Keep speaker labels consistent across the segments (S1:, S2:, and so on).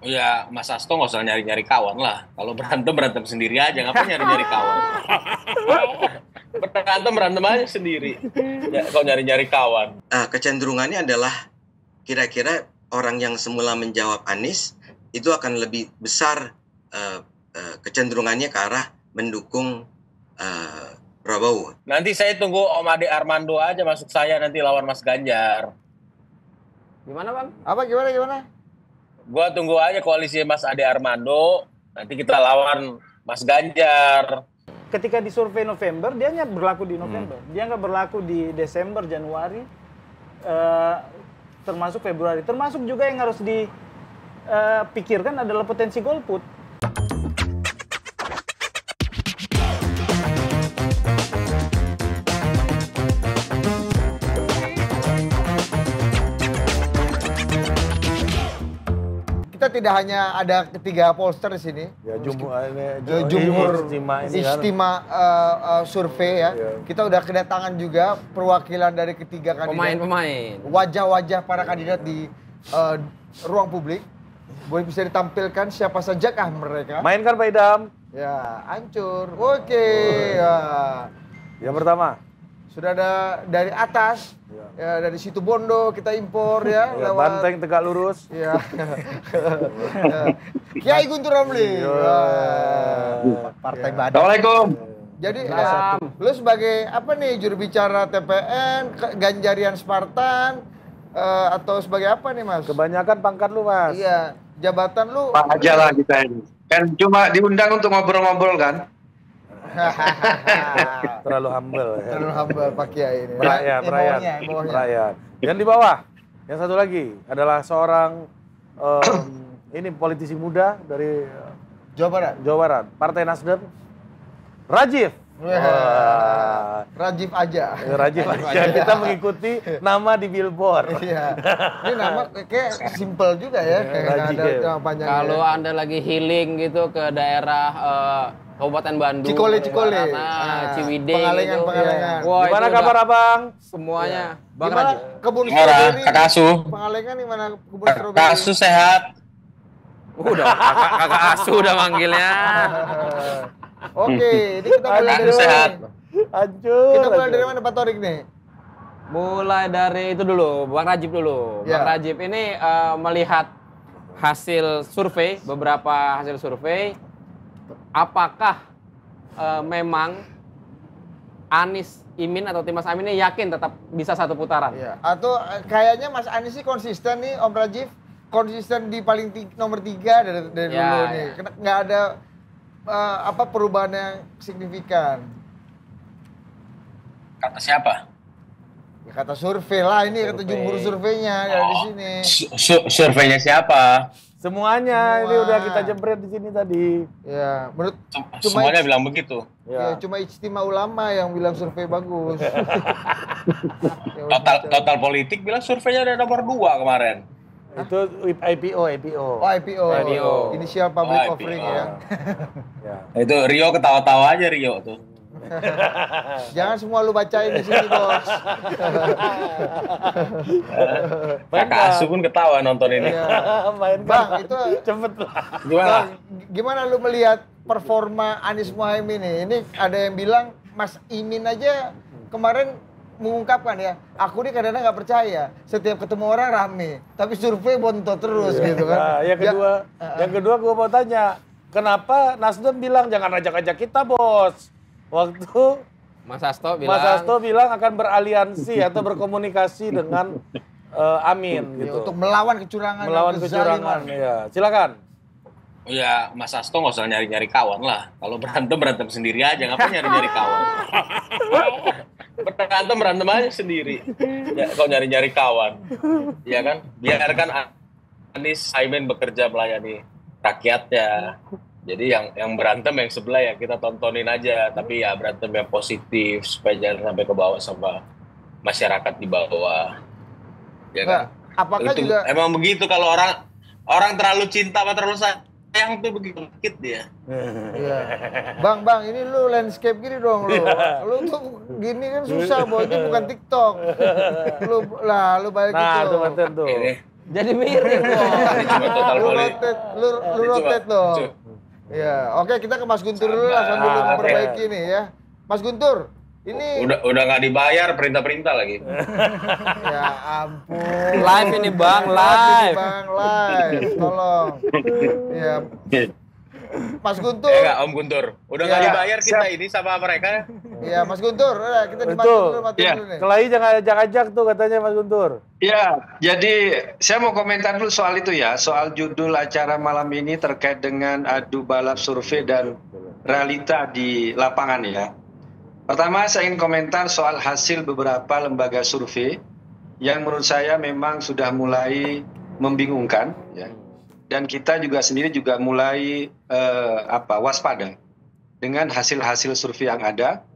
S1: Ya, Mas Asto nggak usah nyari-nyari kawan lah. Kalau berantem, berantem sendiri aja. Ngapain nyari-nyari kawan? Berantem, berantem aja sendiri. Ya, kalau nyari-nyari kawan.
S2: Kecenderungannya adalah kira-kira orang yang semula menjawab Anies itu akan lebih besar kecenderungannya ke arah mendukung Prabowo.
S1: Nanti saya tunggu Om Ade Armando aja masuk saya nanti lawan Mas Ganjar.
S3: Gimana Bang?
S4: Apa gimana?
S1: Gua tunggu aja koalisi Mas Ade Armando. Nanti kita lawan Mas Ganjar.
S5: Ketika di survei November, dia hanya berlaku di November. Dia nggak berlaku di Desember, Januari, termasuk Februari. Termasuk juga yang harus dipikirkan adalah potensi golput.
S4: Kita tidak hanya ada ketiga pollster di sini.
S6: Ya,
S4: Jumhur
S6: Istimewa
S4: survei ya. Kita udah kedatangan juga perwakilan dari ketiga kandidat.
S3: Pemain.
S4: Wajah-wajah para kandidat di ruang publik. Boleh bisa ditampilkan siapa sajakah mereka?
S6: Mainkan Pak Idam.
S4: Ya, hancur. Oke. Ya.
S6: Yang pertama.
S4: Sudah ada dari atas. Ya, dari situ Bondo kita impor ya,
S6: Ya,
S4: lewat
S6: Banteng tegak lurus.
S4: ya. Kiai Guntur Romli. Partai Badan.
S1: Assalamualaikum.
S4: Jadi lu sebagai apa nih, juru bicara TPN, Ganjarian Spartan, atau sebagai apa nih Mas?
S6: Kebanyakan pangkat lu, Mas.
S4: Iya, jabatan lu.
S7: Pak aja lah kita ini. Kan cuma diundang untuk ngobrol-ngobrol kan.
S6: Terlalu humble. Ya.
S4: Terlalu humble Pak Kiai ini.
S6: Merayat. Yang di bawah, yang satu lagi adalah seorang ini politisi muda dari
S4: Jawa
S6: Barat, Partai Nasdem, Rajiv.
S4: Rajiv aja.
S6: Rajiv aja. Kita mengikuti nama di billboard.
S4: Iya. Ini nama kayak simple juga ya. Kayak nggak ada nama panjangnya.
S3: Kalau Anda lagi healing gitu ke daerah Kabupaten Bandung,
S4: Cikole.
S3: Ciwidey,
S4: Pengalengan.
S3: Wah,
S6: Gimana
S3: itu
S6: kabar
S3: udah
S6: Abang?
S3: semuanya. Bang
S4: Gimana
S3: Rajiv.
S4: kebun
S1: Gimana,
S4: stroberi?
S1: Kakak Asuh?
S4: Pengalengan gimana kebun stroberi?
S1: Kakak Asuh sehat.
S3: Udah, kakak asuh udah manggilnya.
S4: Oke, ini kita mulai
S1: Kakak
S4: dari
S1: sehat.
S4: mana?
S6: Hancur.
S4: Kita mulai dari mana Pak Torik nih?
S3: Mulai dari itu dulu, Bang Rajib dulu.
S4: Ya.
S3: Bang Rajib ini melihat hasil survei, beberapa hasil survei, apakah memang Anies Imin atau Tim Mas Amin ini yakin tetap bisa satu putaran?
S4: Iya. Atau kayaknya Mas Anies sih konsisten nih, Om Rajif, konsisten di paling nomor 3 dari
S3: Ya,
S4: dulu
S3: ya.
S4: nih. Nggak ada perubahan yang signifikan.
S1: Kata siapa?
S4: Ya, kata survei lah, ini kata jumhur surveinya dari sini.
S1: Surveinya siapa?
S6: Semuanya ini
S4: Semua.
S6: udah kita jempret di sini tadi.
S4: Ya, menurut
S1: Semuanya bilang begitu.
S4: ya, cuma Ijtima Ulama yang bilang survei bagus. Ya,
S1: Total politik bilang surveinya ada nomor 2 kemarin.
S6: Itu IPO.
S4: Oh, IPO. Initial public
S1: Oh,
S4: offering
S1: IPO.
S4: ya.
S6: Ya.
S1: Itu Rio ketawa-tawa aja Rio tuh.
S4: Jangan semua lu bacain di sini, Bos.
S1: Kakak Asuh pun ketawa nonton ini.
S4: Iya.
S6: Mainkan.
S4: Bang, itu
S6: Cepet lah.
S1: Gimana?
S4: Bang, gimana lu melihat performa Anies Muhaimin nih? Ini ada yang bilang Mas Imin aja kemarin mengungkapkan ya, aku nih kadang-kadang nggak percaya. Setiap ketemu orang rame, tapi survei bontot terus gitu kan.
S6: Nah, yang kedua gua mau tanya, kenapa Nasdem bilang jangan ajak-ajak kita, Bos? Waktu
S3: Mas Hasto bilang.
S6: Mas Hasto bilang akan beraliansi atau berkomunikasi dengan Amin
S4: Ya,
S6: gitu.
S4: untuk melawan kecurangan.
S6: Melawan
S4: dan
S6: kecurangan,
S4: kezaliman.
S6: ya. Silakan.
S1: Ya, Mas Asto nggak usah nyari-nyari kawan lah. Kalau berantem, berantem sendiri aja. Ngapain nyari-nyari kawan? Berantem aja sendiri. Ya, kalau nyari-nyari kawan. Ya kan? Biarkan Anies Muhaimin bekerja melayani rakyatnya. Jadi yang berantem yang sebelah ya kita tontonin aja. Tapi ya berantem yang positif. Supaya jangan sampai ke bawah sama masyarakat di bawah. Ya kan?
S4: Nah, apakah
S1: Itu,
S4: juga
S1: emang begitu kalau orang terlalu cinta atau terlalu sayang tuh begitu sakit dia.
S4: Iya. Bang, ini lu landscape gini dong lu. Lu tuh gini kan susah, Boy. Ini bukan TikTok. Lu balik
S6: Nah,
S4: itu.
S6: tuh Martin tuh.
S1: Ini
S3: Jadi miring kok.
S1: Ini cuma total
S4: Lu
S1: politik.
S4: rotate dong. Ya, oke kita ke Mas Guntur dulu lah sambil lu memperbaiki nih ya. Mas Guntur, ini
S1: Udah nggak dibayar perintah-perintah lagi.
S4: ya ampun.
S3: Live ini Bang,
S4: Ini
S3: live.
S4: Bang, live. Tolong. Ya, Mas Guntur.
S1: Enggak, Om Guntur. Udah nggak
S4: Ya,
S1: dibayar kita ini sama mereka.
S4: Ya, Mas Guntur. Udah, kita
S6: Betul.
S4: dimatiin
S7: Ya.
S4: dulu nih.
S6: Kelahi jangan ajak-ajak tuh katanya Mas Guntur.
S7: Ya, jadi saya mau komentar dulu soal itu ya, soal judul acara malam ini terkait dengan adu balap survei dan realita di lapangan ya. Pertama saya ingin komentar soal hasil beberapa lembaga survei yang menurut saya memang sudah mulai membingungkan ya. Dan kita juga sendiri juga mulai waspada dengan hasil-hasil survei yang ada,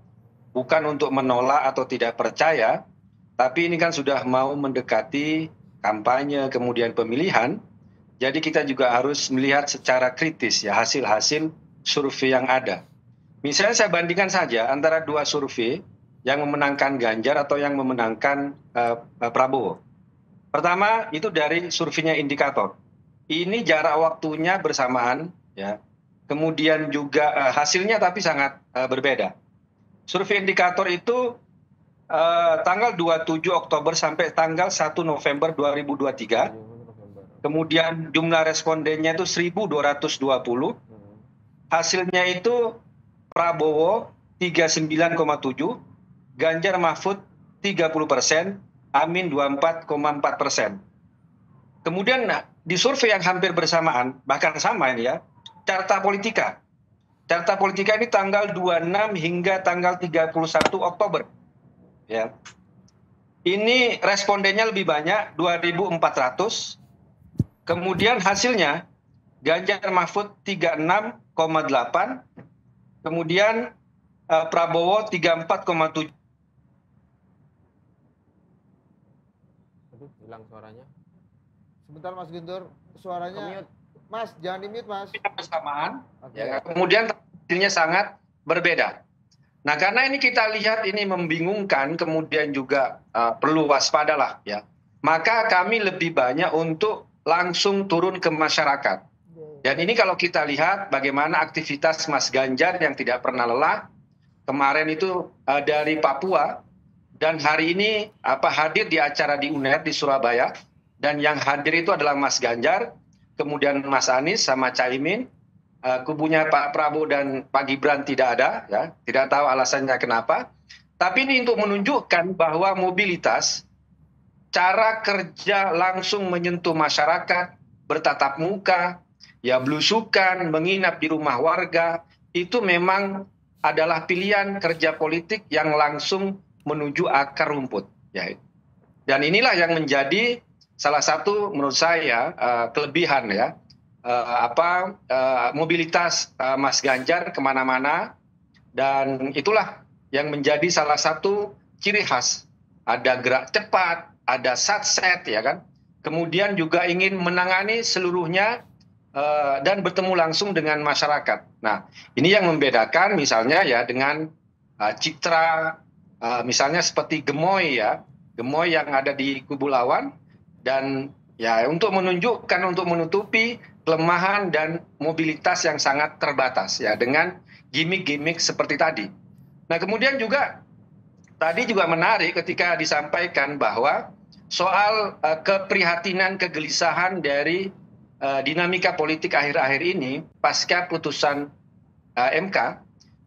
S7: bukan untuk menolak atau tidak percaya, tapi ini kan sudah mau mendekati kampanye kemudian pemilihan, jadi kita juga harus melihat secara kritis ya hasil-hasil survei yang ada. Misalnya saya bandingkan saja antara dua survei yang memenangkan Ganjar atau yang memenangkan Prabowo. Pertama itu dari surveinya Indikator. Ini jarak waktunya bersamaan ya. Kemudian juga hasilnya tapi sangat berbeda. Survei Indikator itu tanggal 27 Oktober sampai tanggal 1 November 2023. Kemudian jumlah respondennya itu 1.220. Hasilnya itu Prabowo 39,7, Ganjar Mahfud 30%, Amin 24,4%. Kemudian di survei yang hampir bersamaan, bahkan sama ini ya, Carta Politika. Carta Politika ini tanggal 26 hingga tanggal 31 Oktober. Ya. Ini respondennya lebih banyak, 2.400. Kemudian hasilnya, Ganjar Mahfud 36,8. Kemudian Prabowo 34,7.
S3: Aduh, hilang suaranya.
S4: Sebentar Mas Guntur, suaranya. Mas, jangan di-mute Mas.
S7: Bersamaan.
S4: Oke.
S7: Ya, kemudian hasilnya sangat berbeda. Nah, karena ini kita lihat ini membingungkan, kemudian juga perlu waspada lah ya. Maka kami lebih banyak untuk langsung turun ke masyarakat. Dan ini kalau kita lihat bagaimana aktivitas Mas Ganjar yang tidak pernah lelah, kemarin itu dari Papua, dan hari ini hadir di acara di UNER di Surabaya, dan yang hadir itu adalah Mas Ganjar, kemudian Mas Anies sama Caimin, kubunya Pak Prabowo dan Pak Gibran tidak ada, ya, tidak tahu alasannya kenapa. Tapi ini untuk menunjukkan bahwa mobilitas, cara kerja langsung menyentuh masyarakat, bertatap muka, ya belusukan, menginap di rumah warga, itu memang adalah pilihan kerja politik yang langsung menuju akar rumput. Ya. Dan inilah yang menjadi salah satu menurut saya kelebihan ya. Mobilitas Mas Ganjar kemana-mana, dan itulah yang menjadi salah satu ciri khas. Ada gerak cepat, ada satset ya kan. Kemudian juga ingin menangani seluruhnya dan bertemu langsung dengan masyarakat. Nah, ini yang membedakan misalnya ya dengan citra misalnya seperti Gemoy ya, Gemoy yang ada di kubu lawan, dan ya untuk menunjukkan, untuk menutupi kelemahan dan mobilitas yang sangat terbatas ya dengan gimmick-gimmick seperti tadi. Nah, kemudian juga tadi juga menarik ketika disampaikan bahwa soal keprihatinan, kegelisahan dari dinamika politik akhir-akhir ini pasca putusan MK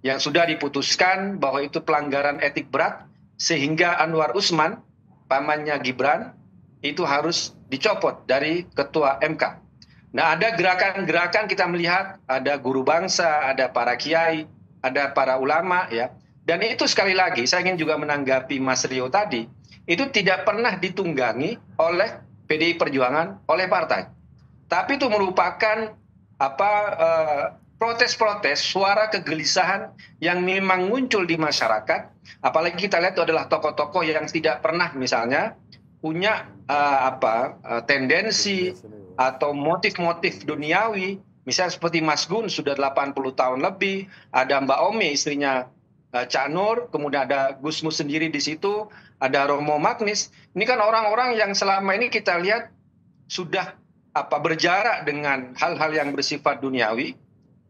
S7: yang sudah diputuskan bahwa itu pelanggaran etik berat, sehingga Anwar Usman, pamannya Gibran, itu harus dicopot dari ketua MK. Nah, ada gerakan-gerakan, kita melihat ada guru bangsa, ada para kiai, ada para ulama ya. Dan itu sekali lagi saya ingin juga menanggapi Mas Rio tadi, itu tidak pernah ditunggangi oleh PDI Perjuangan, oleh partai. Tapi itu merupakan protes-protes, suara kegelisahan yang memang muncul di masyarakat. Apalagi kita lihat itu adalah tokoh-tokoh yang tidak pernah misalnya punya tendensi atau motif-motif duniawi. Misalnya seperti Mas Gun sudah 80 tahun lebih, ada Mbak Ome istrinya Cak Nur, kemudian ada Gusmus sendiri di situ, ada Romo Magnis. Ini kan orang-orang yang selama ini kita lihat sudah berjarak dengan hal-hal yang bersifat duniawi,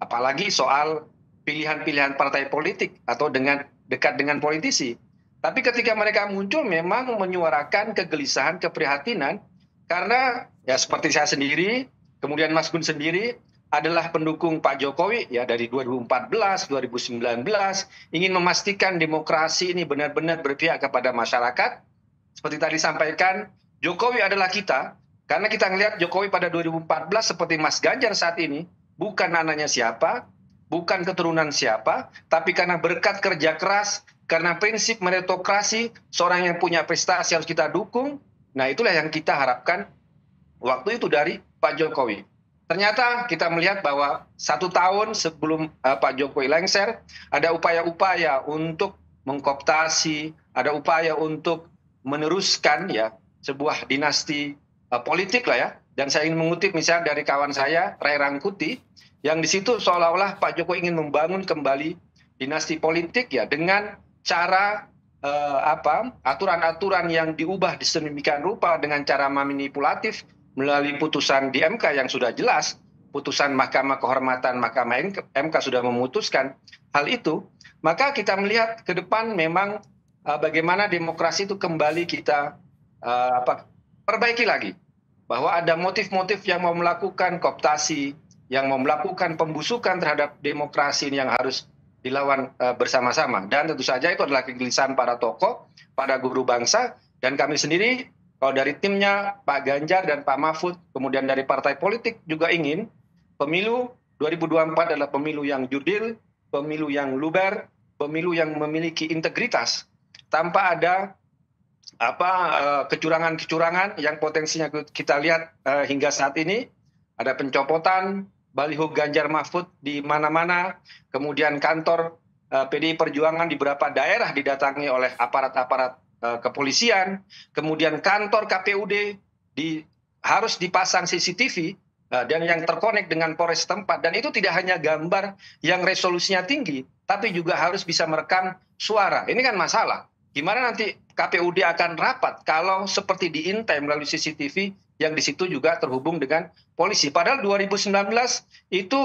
S7: apalagi soal pilihan-pilihan partai politik atau dekat dengan politisi. Tapi ketika mereka muncul memang menyuarakan kegelisahan, keprihatinan, karena ya seperti saya sendiri, kemudian Mas Gun sendiri adalah pendukung Pak Jokowi ya dari 2014, 2019, ingin memastikan demokrasi ini benar-benar berpihak kepada masyarakat. Seperti tadi sampaikan, Jokowi adalah kita, karena kita melihat Jokowi pada 2014 seperti Mas Ganjar saat ini, bukan anaknya siapa, bukan keturunan siapa, tapi karena berkat kerja keras, karena prinsip meritokrasi, seorang yang punya prestasi harus kita dukung. Nah itulah yang kita harapkan waktu itu dari Pak Jokowi. Ternyata kita melihat bahwa 1 tahun sebelum Pak Jokowi lengser, ada upaya-upaya untuk mengkooptasi, ada upaya untuk meneruskan ya sebuah dinasti politik lah ya. Dan saya ingin mengutip misalnya dari kawan saya, Ray Rangkuti, yang di situ seolah-olah Pak Jokowi ingin membangun kembali dinasti politik ya dengan cara aturan-aturan yang diubah sedemikian rupa dengan cara manipulatif melalui putusan di MK yang sudah jelas, putusan Mahkamah Kehormatan Mahkamah MK sudah memutuskan hal itu, maka kita melihat ke depan memang bagaimana demokrasi itu kembali kita perbaiki lagi. Bahwa ada motif-motif yang mau melakukan kooptasi, yang mau melakukan pembusukan terhadap demokrasi ini yang harus dilawan bersama-sama. Dan tentu saja itu adalah kegelisahan para tokoh, para guru bangsa, dan kami sendiri, kalau dari timnya Pak Ganjar dan Pak Mahfud, kemudian dari partai politik juga ingin pemilu 2024 adalah pemilu yang jurdil, pemilu yang luber, pemilu yang memiliki integritas, tanpa ada kecurangan-kecurangan yang potensinya kita lihat hingga saat ini. Ada pencopotan baliho Ganjar Mahfud di mana-mana, kemudian kantor PDI Perjuangan di beberapa daerah didatangi oleh aparat-aparat kepolisian, kemudian kantor KPUD harus dipasang CCTV dan yang terkonek dengan Polres setempat, dan itu tidak hanya gambar yang resolusinya tinggi, tapi juga harus bisa merekam suara. Ini kan masalah. Gimana nanti KPUD akan rapat kalau seperti diintai melalui CCTV yang di situ juga terhubung dengan polisi. Padahal 2019 itu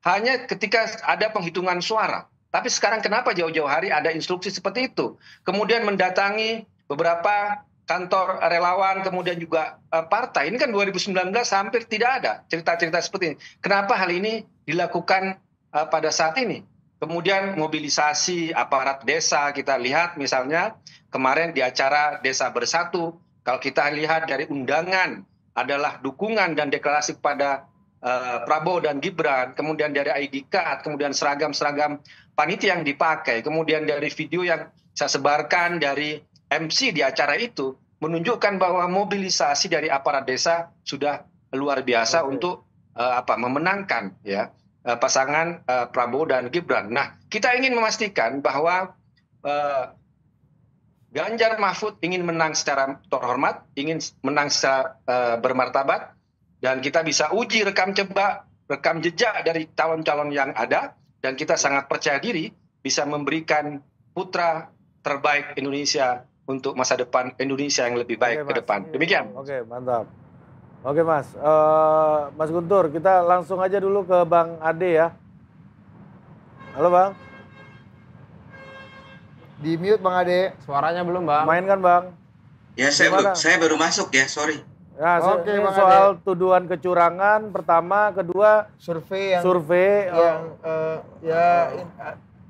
S7: hanya ketika ada penghitungan suara. Tapi sekarang kenapa jauh-jauh hari ada instruksi seperti itu? Kemudian mendatangi beberapa kantor relawan, kemudian juga partai. Ini kan 2019 hampir tidak ada cerita-cerita seperti ini. Kenapa hal ini dilakukan pada saat ini? Kemudian mobilisasi aparat desa, kita lihat misalnya kemarin di acara Desa Bersatu, kalau kita lihat dari undangan adalah dukungan dan deklarasi kepada Prabowo dan Gibran, kemudian dari ID card, kemudian seragam-seragam panitia yang dipakai, kemudian dari video yang saya sebarkan dari MC di acara itu, menunjukkan bahwa mobilisasi dari aparat desa sudah luar biasa untuk memenangkan ya pasangan Prabowo dan Gibran. Nah, kita ingin memastikan bahwa Ganjar Mahfud ingin menang secara terhormat, ingin menang secara bermartabat, dan kita bisa uji rekam jejak dari calon-calon yang ada, dan kita sangat percaya diri bisa memberikan putra terbaik Indonesia untuk masa depan Indonesia yang lebih baik ke depan. Demikian.
S6: Oke, mantap. Oke Mas, Mas Guntur, kita langsung aja dulu ke Bang Ade ya. Halo Bang.
S4: Di mute Bang Ade.
S3: Suaranya belum Bang.
S6: Main kan Bang?
S2: Ya saya baru masuk ya, sorry.
S6: Nah,
S4: Oke,
S6: ini
S4: Bang
S6: soal tuduhan kecurangan pertama, kedua
S4: survei yang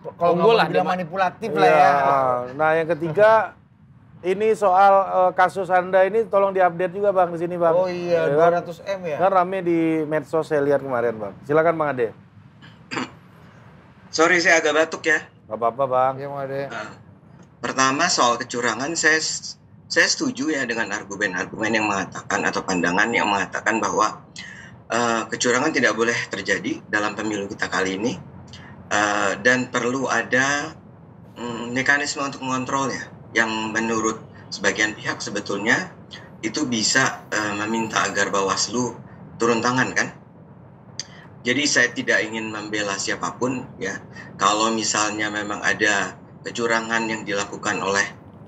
S4: kalau
S3: Unggul lah,
S4: nggak mau dibilang
S3: dia,
S4: manipulatif lah ya.
S6: Nah, yang ketiga ini soal kasus Anda ini tolong diupdate juga Bang di sini Bang.
S4: Oh iya,
S6: Ya,
S4: 200M ya.
S6: kan rame di medsos saya lihat kemarin Bang. Silakan Bang Ade.
S2: Sorry saya agak batuk ya.
S6: Gak apa-apa Bang.
S4: Iya Bang Ade.
S2: Pertama soal kecurangan, saya setuju ya dengan argumen-argumen yang mengatakan atau pandangan yang mengatakan bahwa kecurangan tidak boleh terjadi dalam pemilu kita kali ini, dan perlu ada mekanisme untuk mengontrolnya yang menurut sebagian pihak sebetulnya itu bisa meminta agar Bawaslu turun tangan kan. Jadi saya tidak ingin membela siapapun ya. Kalau misalnya memang ada kecurangan yang dilakukan oleh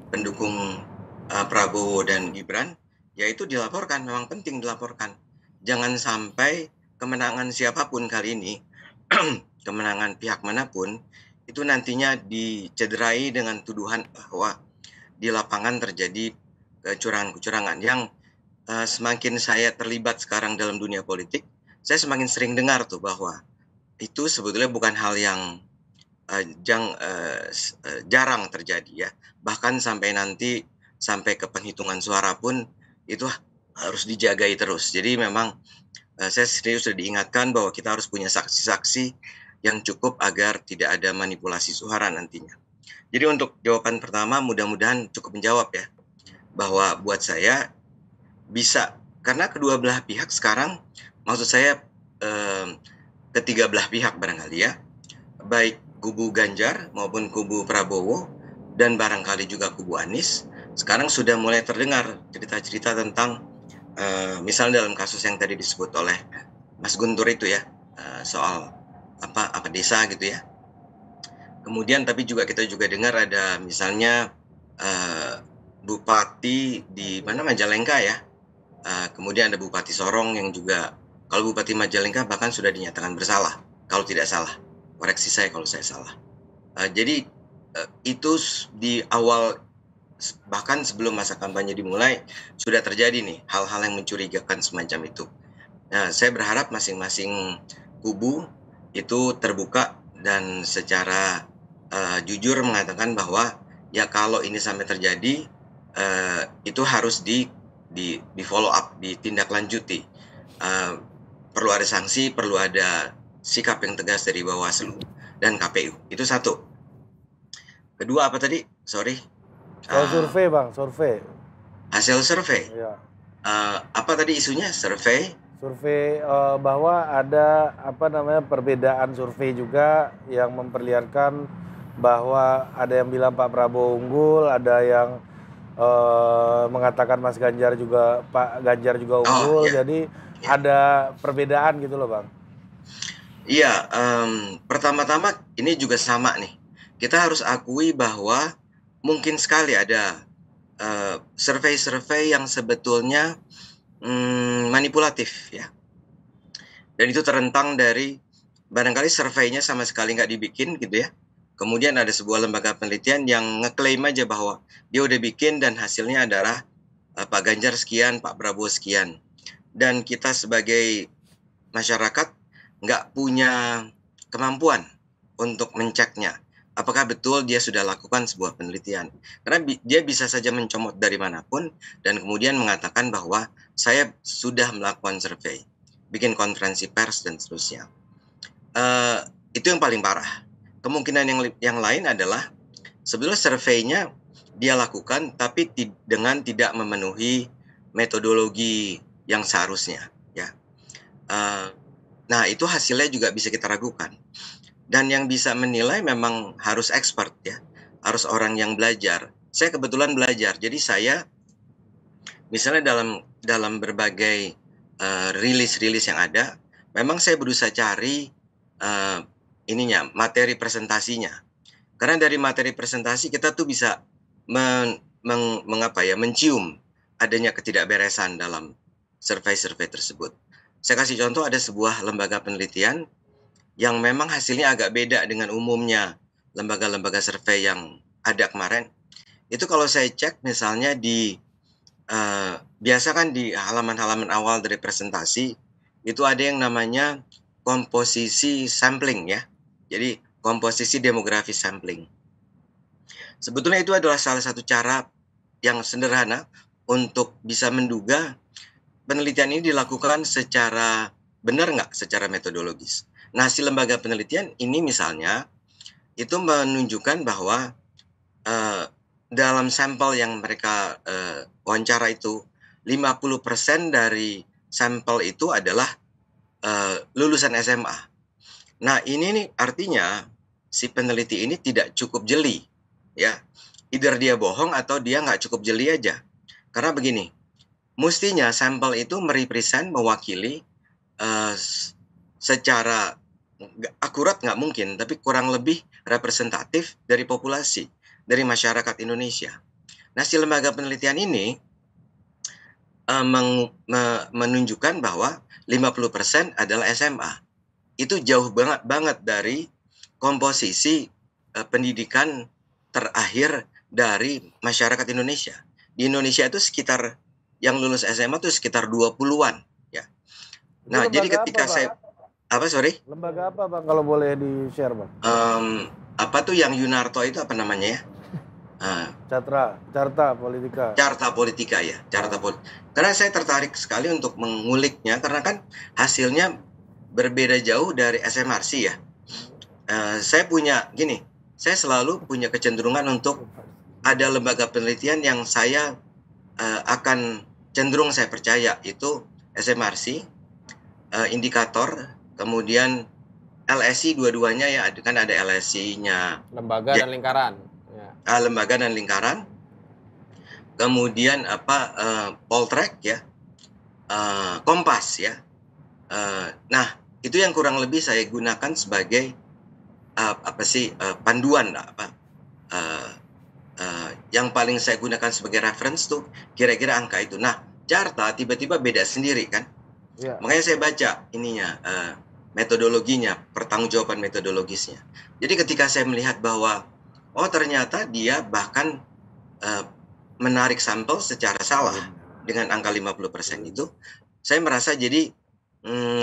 S2: pendukung Prabowo dan Gibran, yaitu dilaporkan, memang penting dilaporkan. Jangan sampai kemenangan siapapun kali ini, kemenangan pihak manapun, itu nantinya dicederai dengan tuduhan bahwa di lapangan terjadi kecurangan-kecurangan yang semakin saya terlibat sekarang dalam dunia politik, saya semakin sering dengar tuh bahwa itu sebetulnya bukan hal yang jarang terjadi ya. Bahkan sampai ke penghitungan suara pun itu harus dijagai terus. Jadi memang saya serius sudah diingatkan bahwa kita harus punya saksi-saksi yang cukup agar tidak ada manipulasi suara nantinya. Jadi untuk jawaban pertama mudah-mudahan cukup menjawab ya. Bahwa buat saya bisa, karena kedua belah pihak sekarang, maksud saya ketiga belah pihak barangkali ya, baik kubu Ganjar maupun kubu Prabowo dan barangkali juga kubu Anies, sekarang sudah mulai terdengar cerita-cerita tentang misalnya dalam kasus yang tadi disebut oleh Mas Guntur itu ya, soal apa desa gitu ya. Kemudian tapi kita juga dengar ada misalnya bupati di mana Majalengka ya. Kemudian ada Bupati Sorong yang juga, kalau Bupati Majalengka bahkan sudah dinyatakan bersalah, kalau tidak salah. Koreksi saya kalau saya salah. Jadi itu di awal, bahkan sebelum masa kampanye dimulai, sudah terjadi nih hal-hal yang mencurigakan semacam itu. Nah, saya berharap masing-masing kubu itu terbuka dan secara jujur mengatakan bahwa ya kalau ini sampai terjadi, itu harus di follow up, ditindaklanjuti. Perlu ada sanksi, perlu ada sikap yang tegas dari Bawaslu dan KPU. Itu satu. Kedua apa tadi? Sorry.
S6: Survei Bang, survei.
S2: Hasil survei.
S6: Ya.
S2: Apa tadi isunya? Survei
S6: bahwa ada perbedaan survei juga yang memperlihatkan bahwa ada yang bilang Pak Prabowo unggul, ada yang mengatakan Pak Ganjar juga unggul, jadi ada perbedaan gitu loh Bang.
S2: Iya, pertama-tama ini juga sama nih. Kita harus akui bahwa mungkin sekali ada survei-survei yang sebetulnya manipulatif ya. Dan itu terentang dari barangkali surveinya sama sekali nggak dibikin gitu ya. Kemudian ada sebuah lembaga penelitian yang ngeklaim aja bahwa dia udah bikin dan hasilnya adalah Pak Ganjar sekian, Pak Prabowo sekian. Dan kita sebagai masyarakat nggak punya kemampuan untuk menceknya. Apakah betul dia sudah lakukan sebuah penelitian. Karena dia bisa saja mencomot dari manapun dan kemudian mengatakan bahwa saya sudah melakukan survei, bikin konferensi pers dan seterusnya. Itu yang paling parah. Kemungkinan yang lain adalah sebetulnya surveinya dia lakukan tapi dengan tidak memenuhi metodologi yang seharusnya ya. Nah itu hasilnya juga bisa kita ragukan. Dan yang bisa menilai memang harus expert ya, harus orang yang belajar. Saya kebetulan belajar, jadi saya misalnya dalam berbagai rilis-rilis yang ada, memang saya berusaha cari materi presentasinya. Karena dari materi presentasi kita tuh bisa mencium adanya ketidakberesan dalam survei-survei tersebut. Saya kasih contoh, ada sebuah lembaga penelitian yang memang hasilnya agak beda dengan umumnya lembaga-lembaga survei yang ada kemarin. Itu kalau saya cek misalnya biasa kan di halaman-halaman awal dari presentasi itu ada yang namanya komposisi sampling ya. Jadi komposisi demografi sampling. Sebetulnya itu adalah salah satu cara yang sederhana untuk bisa menduga penelitian ini dilakukan secara benar nggak secara metodologis. Nah, hasil lembaga penelitian ini misalnya itu menunjukkan bahwa dalam sampel yang mereka wawancara itu 50% dari sampel itu adalah lulusan SMA. Nah, ini nih artinya si peneliti ini tidak cukup jeli ya. Either dia bohong atau dia nggak cukup jeli aja. Karena begini, mestinya sampel itu mewakili secara akurat nggak mungkin, tapi kurang lebih representatif dari populasi, dari masyarakat Indonesia. Nah, si lembaga penelitian ini menunjukkan bahwa 50% adalah SMA. Itu jauh banget dari komposisi pendidikan terakhir dari masyarakat Indonesia. Di Indonesia itu sekitar yang lulus SMA itu sekitar 20-an ya. Nah, jadi ketika
S6: Lembaga apa, Bang, kalau boleh di-share, Bang?
S2: Apa tuh yang Yunarto itu apa namanya ya?
S6: Carta Politika.
S2: Carta Politika ya, Karena saya tertarik sekali untuk menguliknya karena kan hasilnya berbeda jauh dari SMRC ya. Saya selalu punya kecenderungan untuk ada lembaga penelitian yang saya akan cenderung saya percaya, itu SMRC, Indikator, kemudian LSI dua-duanya ya, kan ada LSI-nya
S3: Lembaga dan lingkaran. Ya.
S2: Lembaga dan lingkaran. Kemudian Poltrek ya, Kompas ya. Nah, itu yang kurang lebih saya gunakan sebagai panduan yang paling saya gunakan sebagai reference tuh kira-kira angka itu. Nah, Carta tiba-tiba beda sendiri kan.
S6: Ya.
S2: Makanya saya baca ininya metodologinya, pertanggungjawaban metodologisnya. Jadi ketika saya melihat bahwa ternyata dia bahkan menarik sampel secara salah dengan angka 50% itu, saya merasa jadi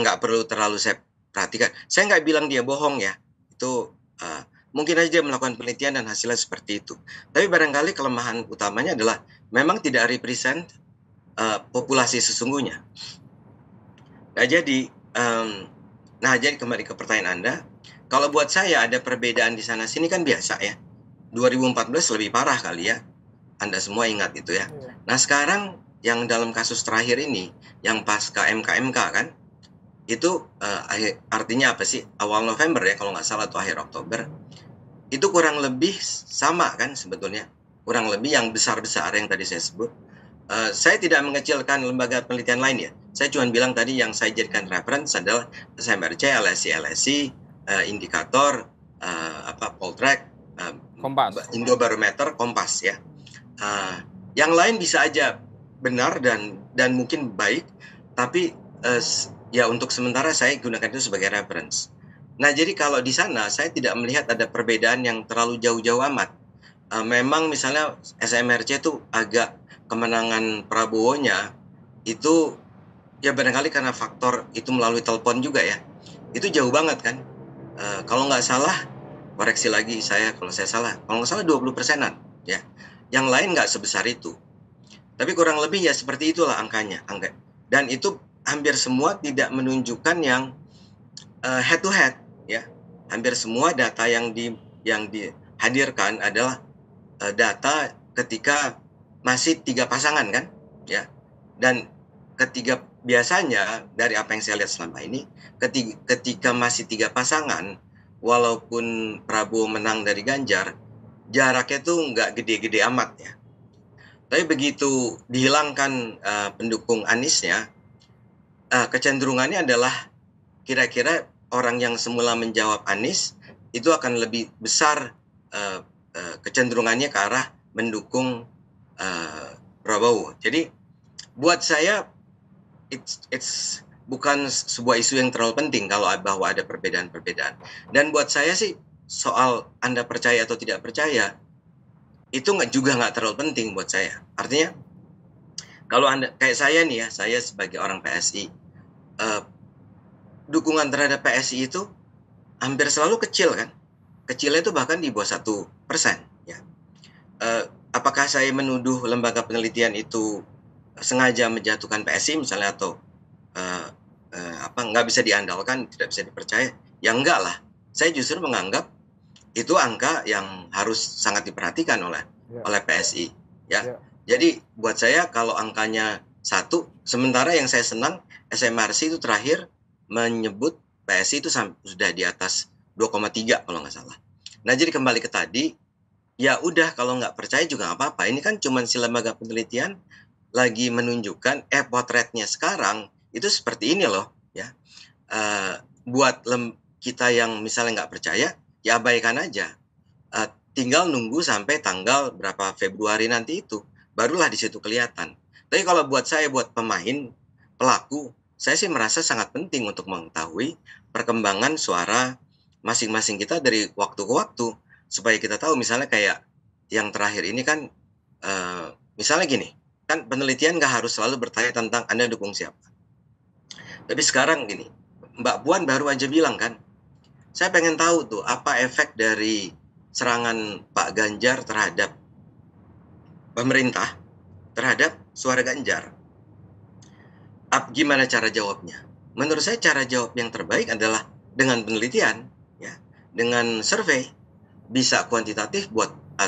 S2: nggak perlu terlalu saya perhatikan. Saya nggak bilang dia bohong ya, itu mungkin aja dia melakukan penelitian dan hasilnya seperti itu. Tapi barangkali kelemahan utamanya adalah memang tidak represent populasi sesungguhnya. Nah, jadi kembali ke pertanyaan Anda, kalau buat saya ada perbedaan di sana sini kan biasa ya. 2014 lebih parah kali ya. Anda semua ingat itu ya. Nah, sekarang yang dalam kasus terakhir ini, yang pasca MK kan, itu artinya apa sih? Awal November ya kalau nggak salah, atau akhir Oktober. Itu kurang lebih sama kan sebetulnya. Kurang lebih yang besar-besar yang tadi saya sebut. Saya tidak mengecilkan lembaga penelitian lain ya. Saya cuma bilang tadi yang saya jadikan reference adalah SMRC, LSI, Indikator, Poltrek,
S3: Kompas,
S2: Indobarometer, Kompas ya. Yang lain bisa aja benar dan mungkin baik, tapi ya untuk sementara saya gunakan itu sebagai reference. Nah, jadi kalau di sana saya tidak melihat ada perbedaan yang terlalu jauh-jauh amat. Memang misalnya SMRC itu agak kemenangan Prabowo-nya itu ya barangkali karena faktor itu melalui telepon juga ya. Itu jauh banget kan. Kalau nggak salah, koreksi lagi saya kalau saya salah. Kalau nggak salah 20%-an ya. Yang lain nggak sebesar itu. Tapi kurang lebih ya seperti itulah angkanya. Dan itu hampir semua tidak menunjukkan yang head to head ya. Hampir semua data yang dihadirkan adalah data ketika masih 3 pasangan kan ya. Dan biasanya dari apa yang saya lihat selama ini, ketika masih 3 pasangan, walaupun Prabowo menang dari Ganjar, jaraknya tuh nggak gede-gede amat ya. Tapi begitu dihilangkan pendukung Aniesnya, kecenderungannya adalah kira-kira orang yang semula menjawab Anies itu akan lebih besar kecenderungannya ke arah mendukung Prabowo. Jadi buat saya it's bukan sebuah isu yang terlalu penting kalau bahwa ada perbedaan-perbedaan. Dan buat saya sih soal Anda percaya atau tidak percaya itu nggak terlalu penting buat saya. Artinya kalau Anda kayak saya nih ya, saya sebagai orang PSI, dukungan terhadap PSI itu hampir selalu kecil kan. Kecilnya itu bahkan di bawah 1% ya. Apakah saya menuduh lembaga penelitian itu sengaja menjatuhkan PSI misalnya atau nggak bisa diandalkan, tidak bisa dipercaya? Ya enggak lah. Saya justru menganggap itu angka yang harus sangat diperhatikan oleh PSI ya. Jadi buat saya kalau angkanya 1, sementara yang saya senang SMRC itu terakhir menyebut PSI itu sudah di atas 2,3 kalau nggak salah. Nah, jadi kembali ke tadi, ya udah kalau nggak percaya juga nggak apa-apa. Ini kan cuma si lembaga penelitian lagi menunjukkan potretnya sekarang itu seperti ini loh ya. Buat kita yang misalnya nggak percaya, ya abaikan aja. Tinggal nunggu sampai tanggal berapa Februari nanti itu, barulah di situ kelihatan. Tapi kalau buat saya, buat pemain, pelaku, saya sih merasa sangat penting untuk mengetahui perkembangan suara masing-masing kita dari waktu ke waktu. Supaya kita tahu misalnya kayak yang terakhir ini kan, misalnya gini, kan penelitian nggak harus selalu bertanya tentang Anda dukung siapa. Tapi sekarang gini, Mbak Puan baru aja bilang kan, saya pengen tahu tuh apa efek dari serangan Pak Ganjar terhadap pemerintah, terhadap suara Ganjar. Gimana cara jawabnya? Menurut saya cara jawab yang terbaik adalah dengan penelitian, ya, dengan survei. Bisa kuantitatif,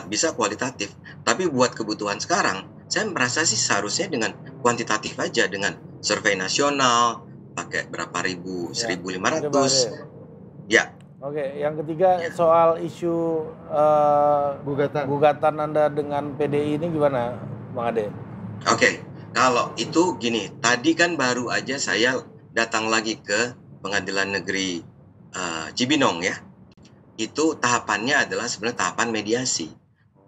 S2: bisa kualitatif. Tapi buat kebutuhan sekarang, saya merasa sih seharusnya dengan kuantitatif aja, dengan survei nasional, pakai berapa ribu, 1.500. Ya.
S6: Oke, yang ketiga soal isu gugatan Anda dengan PDI ini gimana, Bang Ade?
S2: Oke, kalau itu gini, tadi kan baru aja saya datang lagi ke Pengadilan Negeri Cibinong ya. Itu tahapannya adalah sebenarnya tahapan mediasi.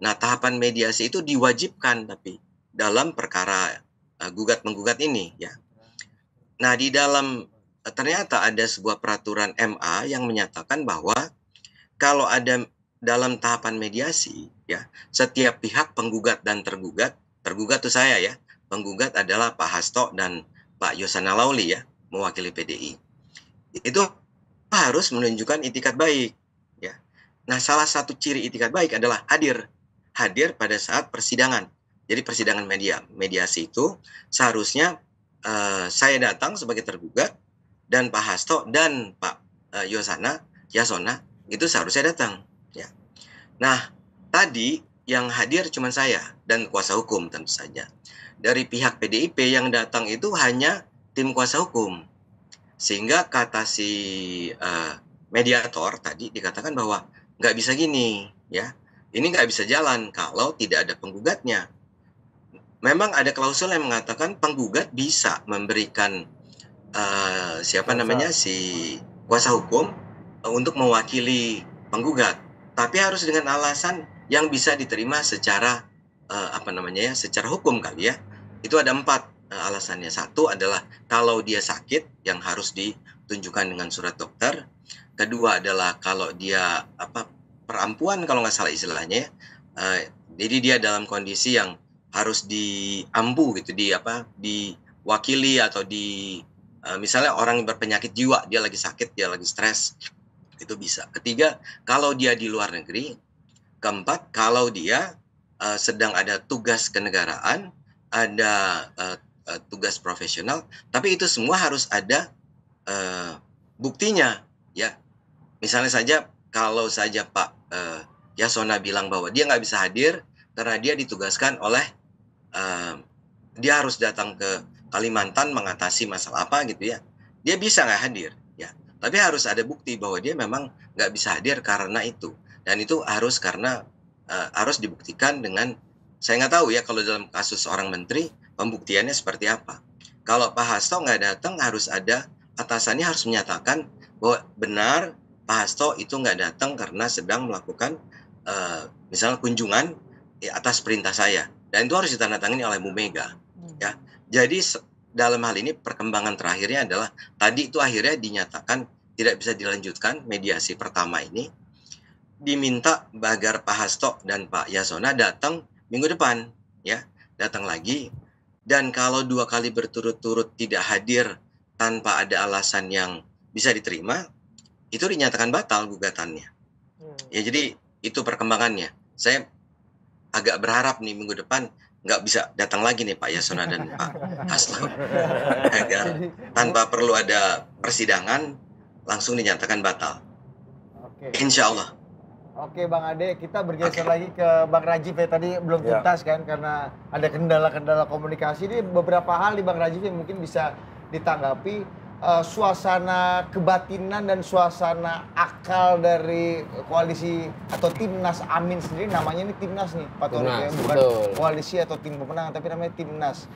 S2: Nah, tahapan mediasi itu diwajibkan tapi dalam perkara gugat-menggugat ini ya. Nah, di dalam ternyata ada sebuah peraturan MA yang menyatakan bahwa kalau ada dalam tahapan mediasi ya, setiap pihak penggugat dan tergugat itu saya ya, penggugat adalah Pak Hasto dan Pak Yosana Lawli ya, mewakili PDI. Itu harus menunjukkan itikat baik ya. Nah, salah satu ciri itikat baik adalah hadir pada saat persidangan. Jadi persidangan mediasi itu seharusnya saya datang sebagai tergugat dan Pak Hasto dan Pak Yasona itu seharusnya datang ya. Nah, tadi yang hadir cuma saya dan kuasa hukum tentu saja. Dari pihak PDIP yang datang itu hanya tim kuasa hukum. Sehingga kata si mediator tadi dikatakan bahwa nggak bisa gini ya. Ini nggak bisa jalan kalau tidak ada penggugatnya. Memang ada klausul yang mengatakan penggugat bisa memberikan si kuasa hukum untuk mewakili penggugat, tapi harus dengan alasan yang bisa diterima secara secara hukum kali ya. Itu ada 4 alasannya. Satu adalah kalau dia sakit yang harus ditunjukkan dengan surat dokter. Kedua adalah kalau dia perampuan kalau nggak salah istilahnya ya. Jadi dia dalam kondisi yang harus diampu gitu, diwakili atau misalnya orang berpenyakit jiwa, dia lagi sakit, dia lagi stres, itu bisa. Ketiga, kalau dia di luar negeri. Keempat, kalau dia sedang ada tugas kenegaraan, ada tugas profesional, tapi itu semua harus ada buktinya ya. Misalnya saja kalau saja Pak Yasona bilang bahwa dia nggak bisa hadir karena dia ditugaskan oleh dia harus datang ke Kalimantan mengatasi masalah apa gitu ya, dia bisa nggak hadir ya, tapi harus ada bukti bahwa dia memang nggak bisa hadir karena itu, dan itu harus harus dibuktikan dengan, saya nggak tahu ya kalau dalam kasus seorang menteri pembuktiannya seperti apa. Kalau Pak Hasto nggak datang, harus ada atasannya harus menyatakan bahwa benar Pak Hasto itu nggak datang karena sedang melakukan misalnya kunjungan atas perintah saya, dan itu harus ditandatangani oleh Bu Mega ya. Jadi dalam hal ini perkembangan terakhirnya adalah tadi itu akhirnya dinyatakan tidak bisa dilanjutkan mediasi pertama ini, diminta agar Pak Hasto dan Pak Yasona datang minggu depan ya, datang lagi, dan kalau 2 kali berturut-turut tidak hadir tanpa ada alasan yang bisa diterima, itu dinyatakan batal gugatannya ya. Jadi itu perkembangannya. Saya agak berharap nih minggu depan nggak bisa datang lagi nih Pak Yasona dan Pak Hasto, agar tanpa perlu ada persidangan langsung dinyatakan batal. Insya Allah.
S4: Oke Bang Ade, kita bergeser lagi ke Bang Rajif ya, tadi belum tuntas kan karena ada kendala-kendala komunikasi. Ini beberapa hal di Bang Rajif yang mungkin bisa ditanggapi. Suasana kebatinan dan suasana akal dari koalisi atau timnas Amin sendiri, namanya ini timnas nih Pak Torik ya, bukan koalisi atau tim pemenangan, tapi namanya timnas.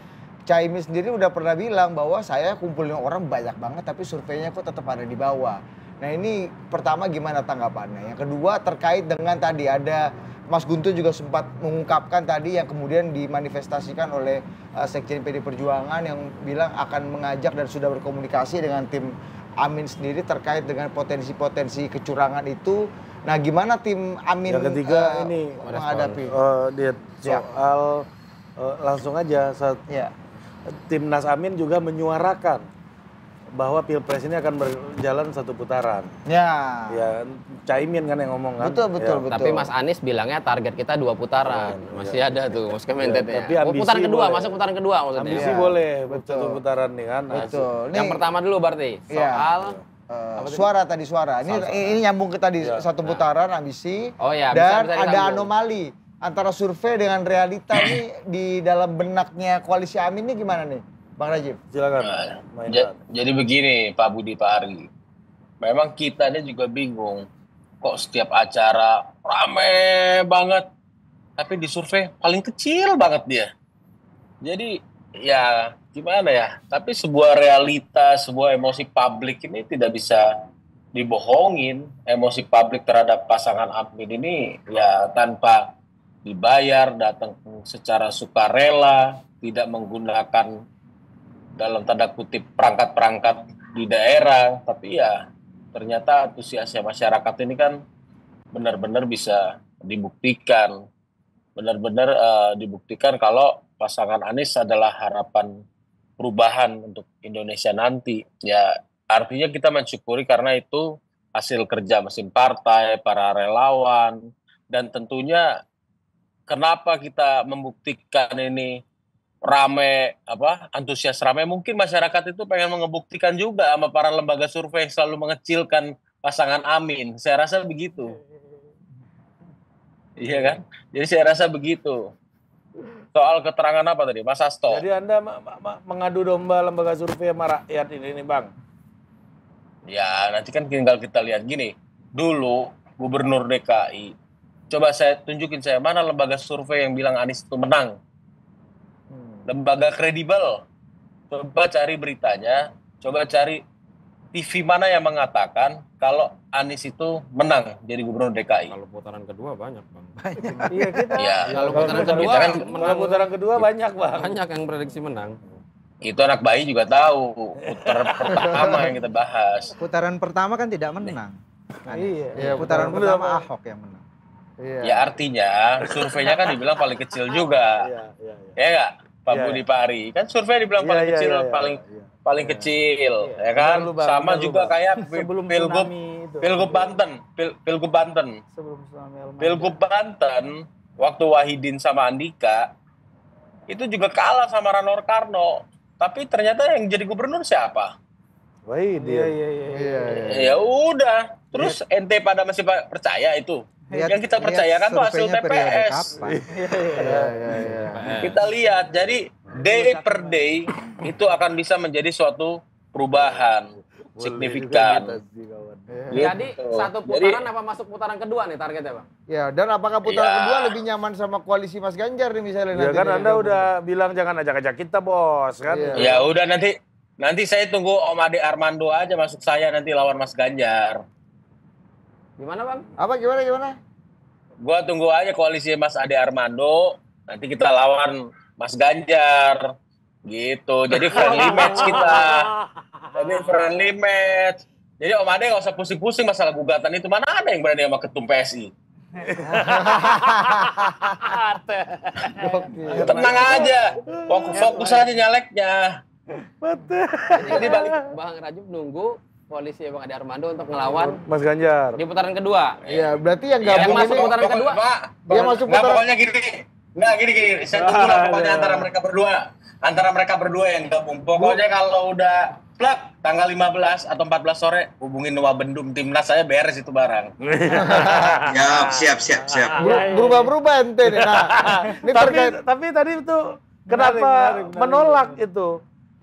S4: Caimin sendiri udah pernah bilang bahwa saya kumpulin orang banyak banget tapi surveinya kok tetap ada di bawah. Nah ini pertama gimana tanggapannya? Yang kedua terkait dengan tadi ada Mas Guntur juga sempat mengungkapkan tadi yang kemudian dimanifestasikan oleh Sekjen PD Perjuangan yang bilang akan mengajak dan sudah berkomunikasi dengan tim Amin sendiri terkait dengan potensi-potensi kecurangan itu. Nah, gimana tim Amin
S6: Yang ketiga ini
S4: menghadapi?
S6: dia soal langsung aja
S4: Ya.
S6: Timnas Amin juga menyuarakan bahwa Pilpres ini akan berjalan 1 putaran.
S4: Ya.
S6: Ya, Caimin kan yang ngomong kan.
S4: Betul.
S3: Tapi Mas Anies bilangnya target kita 2 putaran. Masih ada tuh Mas Kementetnya.
S6: Tapi ambisi
S3: putaran kedua,
S6: boleh.
S3: masuk putaran kedua maksudnya.
S6: Ambisi
S4: Iya.
S6: boleh,
S4: Betul.
S6: 1 putaran nih kan.
S4: Betul.
S3: Yang pertama dulu berarti soal
S4: Suara. Ini nyambung ke tadi
S6: Ya.
S4: 1 putaran ambisi.
S3: Oh ya,
S4: Dan
S3: bisa
S4: ada
S3: disambung.
S4: anomali antara survei dengan realita nih di dalam benaknya koalisi Amin nih gimana nih, Bang Rajib?
S6: Silakan.
S1: Jadi begini Pak Budi, Pak Ari. Memang kita ini juga bingung. Kok setiap acara rame banget, tapi di survei paling kecil banget dia. Jadi ya gimana ya, tapi sebuah realita, sebuah emosi publik ini tidak bisa dibohongin. Emosi publik terhadap pasangan Amin ini ya tanpa dibayar, datang secara sukarela, tidak menggunakan dalam tanda kutip perangkat-perangkat di daerah, tapi ya ternyata antusiasnya masyarakat ini kan benar-benar bisa dibuktikan, benar-benar dibuktikan kalau pasangan Anies adalah harapan perubahan untuk Indonesia nanti. Ya artinya kita mensyukuri karena itu hasil kerja mesin partai, para relawan, dan tentunya kenapa kita membuktikan ini rame, antusias rame, mungkin masyarakat itu pengen mengebuktikan juga sama para lembaga survei yang selalu mengecilkan pasangan Amin. Saya rasa begitu. Iya kan? Jadi saya rasa begitu. Soal keterangan apa tadi, Mas Hasto?
S6: Jadi Anda mengadu domba lembaga survei sama rakyat ini Bang?
S1: Ya, nanti kan tinggal kita lihat gini. Dulu Gubernur DKI, coba saya tunjukin mana lembaga survei yang bilang Anies itu menang. Lembaga kredibel. Coba cari beritanya, coba cari TV mana yang mengatakan kalau Anies itu menang jadi Gubernur DKI.
S3: Kalau putaran kedua banyak, Bang.
S5: Iya kita.
S1: Ya,
S3: Kalau putaran kedua
S1: kita kan
S6: Kalau putaran kedua banyak Bang.
S3: banyak yang prediksi menang.
S1: itu anak bayi juga tahu. Putaran pertama yang kita bahas.
S8: Putaran pertama kan tidak menang.
S5: Iya.
S8: Putaran pertama Ahok yang menang.
S1: Ya artinya surveinya kan dibilang paling kecil juga.
S6: Iya.
S1: Ya nggak? Pak
S6: Iya,
S1: Budi, Pak Ari. Kan survei dibilang paling kecil, paling kecil, ya kan?
S6: Benar lu, Bang,
S1: Sama
S6: benar lu,
S1: juga
S6: Bang.
S1: kayak
S5: Sebelum
S1: Pilgub
S5: tsunami itu.
S1: Pilgub Banten. Pilgub Banten.
S5: Sebelum tsunami Elmanda.
S1: Pilgub Banten waktu Wahidin sama Andika itu juga kalah sama Ranor Karno. Tapi ternyata yang jadi gubernur siapa?
S6: Wah,
S5: Iya.
S1: Ya udah. Terus ente pada masih percaya itu? Yang kita percayakan tuh hasil
S8: surveinya periode
S1: TPS.
S8: kapan.
S1: Kita lihat, jadi day per day itu akan bisa menjadi suatu perubahan signifikan.
S3: Jadi
S1: Gitu.
S3: satu putaran apa masuk putaran kedua nih targetnya, Bang?
S4: Ya, dan apakah putaran
S1: Ya.
S4: kedua lebih nyaman sama koalisi Mas Ganjar nih misalnya
S6: Ya
S4: nanti?
S6: kan
S4: nih,
S6: Anda
S4: gabung?
S6: udah bilang jangan ajak-ajak kita bos kan.
S4: Iya.
S1: Ya udah nanti saya tunggu Om Ade Armando aja masuk saya nanti lawan Mas Ganjar.
S3: Gimana, Bang?
S4: Apa gimana?
S1: Gua tunggu aja koalisi Mas Ade Armando, nanti kita lawan Mas Ganjar. Gitu. Jadi friendly match kita. Jadi friendly match. Jadi Om Ade nggak usah pusing-pusing masalah gugatan itu. Mana ada yang berani sama ketum PSI? Tenang aja. Fokus aja nyaleknya.
S3: Jadi balik Bang Rajib nunggu koalisi Bang Ade Armando untuk ngelawan
S6: Mas Ganjar.
S3: di putaran kedua.
S4: Iya, berarti yang
S1: Ya,
S4: gabung
S3: masuk
S4: ini
S3: putaran kedua.
S4: Dia masuk
S1: Nggak,
S4: putaran-
S1: pokoknya gini. Nggak, gini. Saya tunggu lah pokoknya antara mereka berdua. Antara mereka berdua yang gabung. Pokoknya kalau udah plak tanggal 15 atau 14 sore hubungin Wabendum Timnas, saya beres itu barang.
S2: Siap.
S4: berubah-berubah ente nih. Nah, ini terkait
S6: Tapi tadi itu kenapa
S5: Menarik,
S6: menolak itu?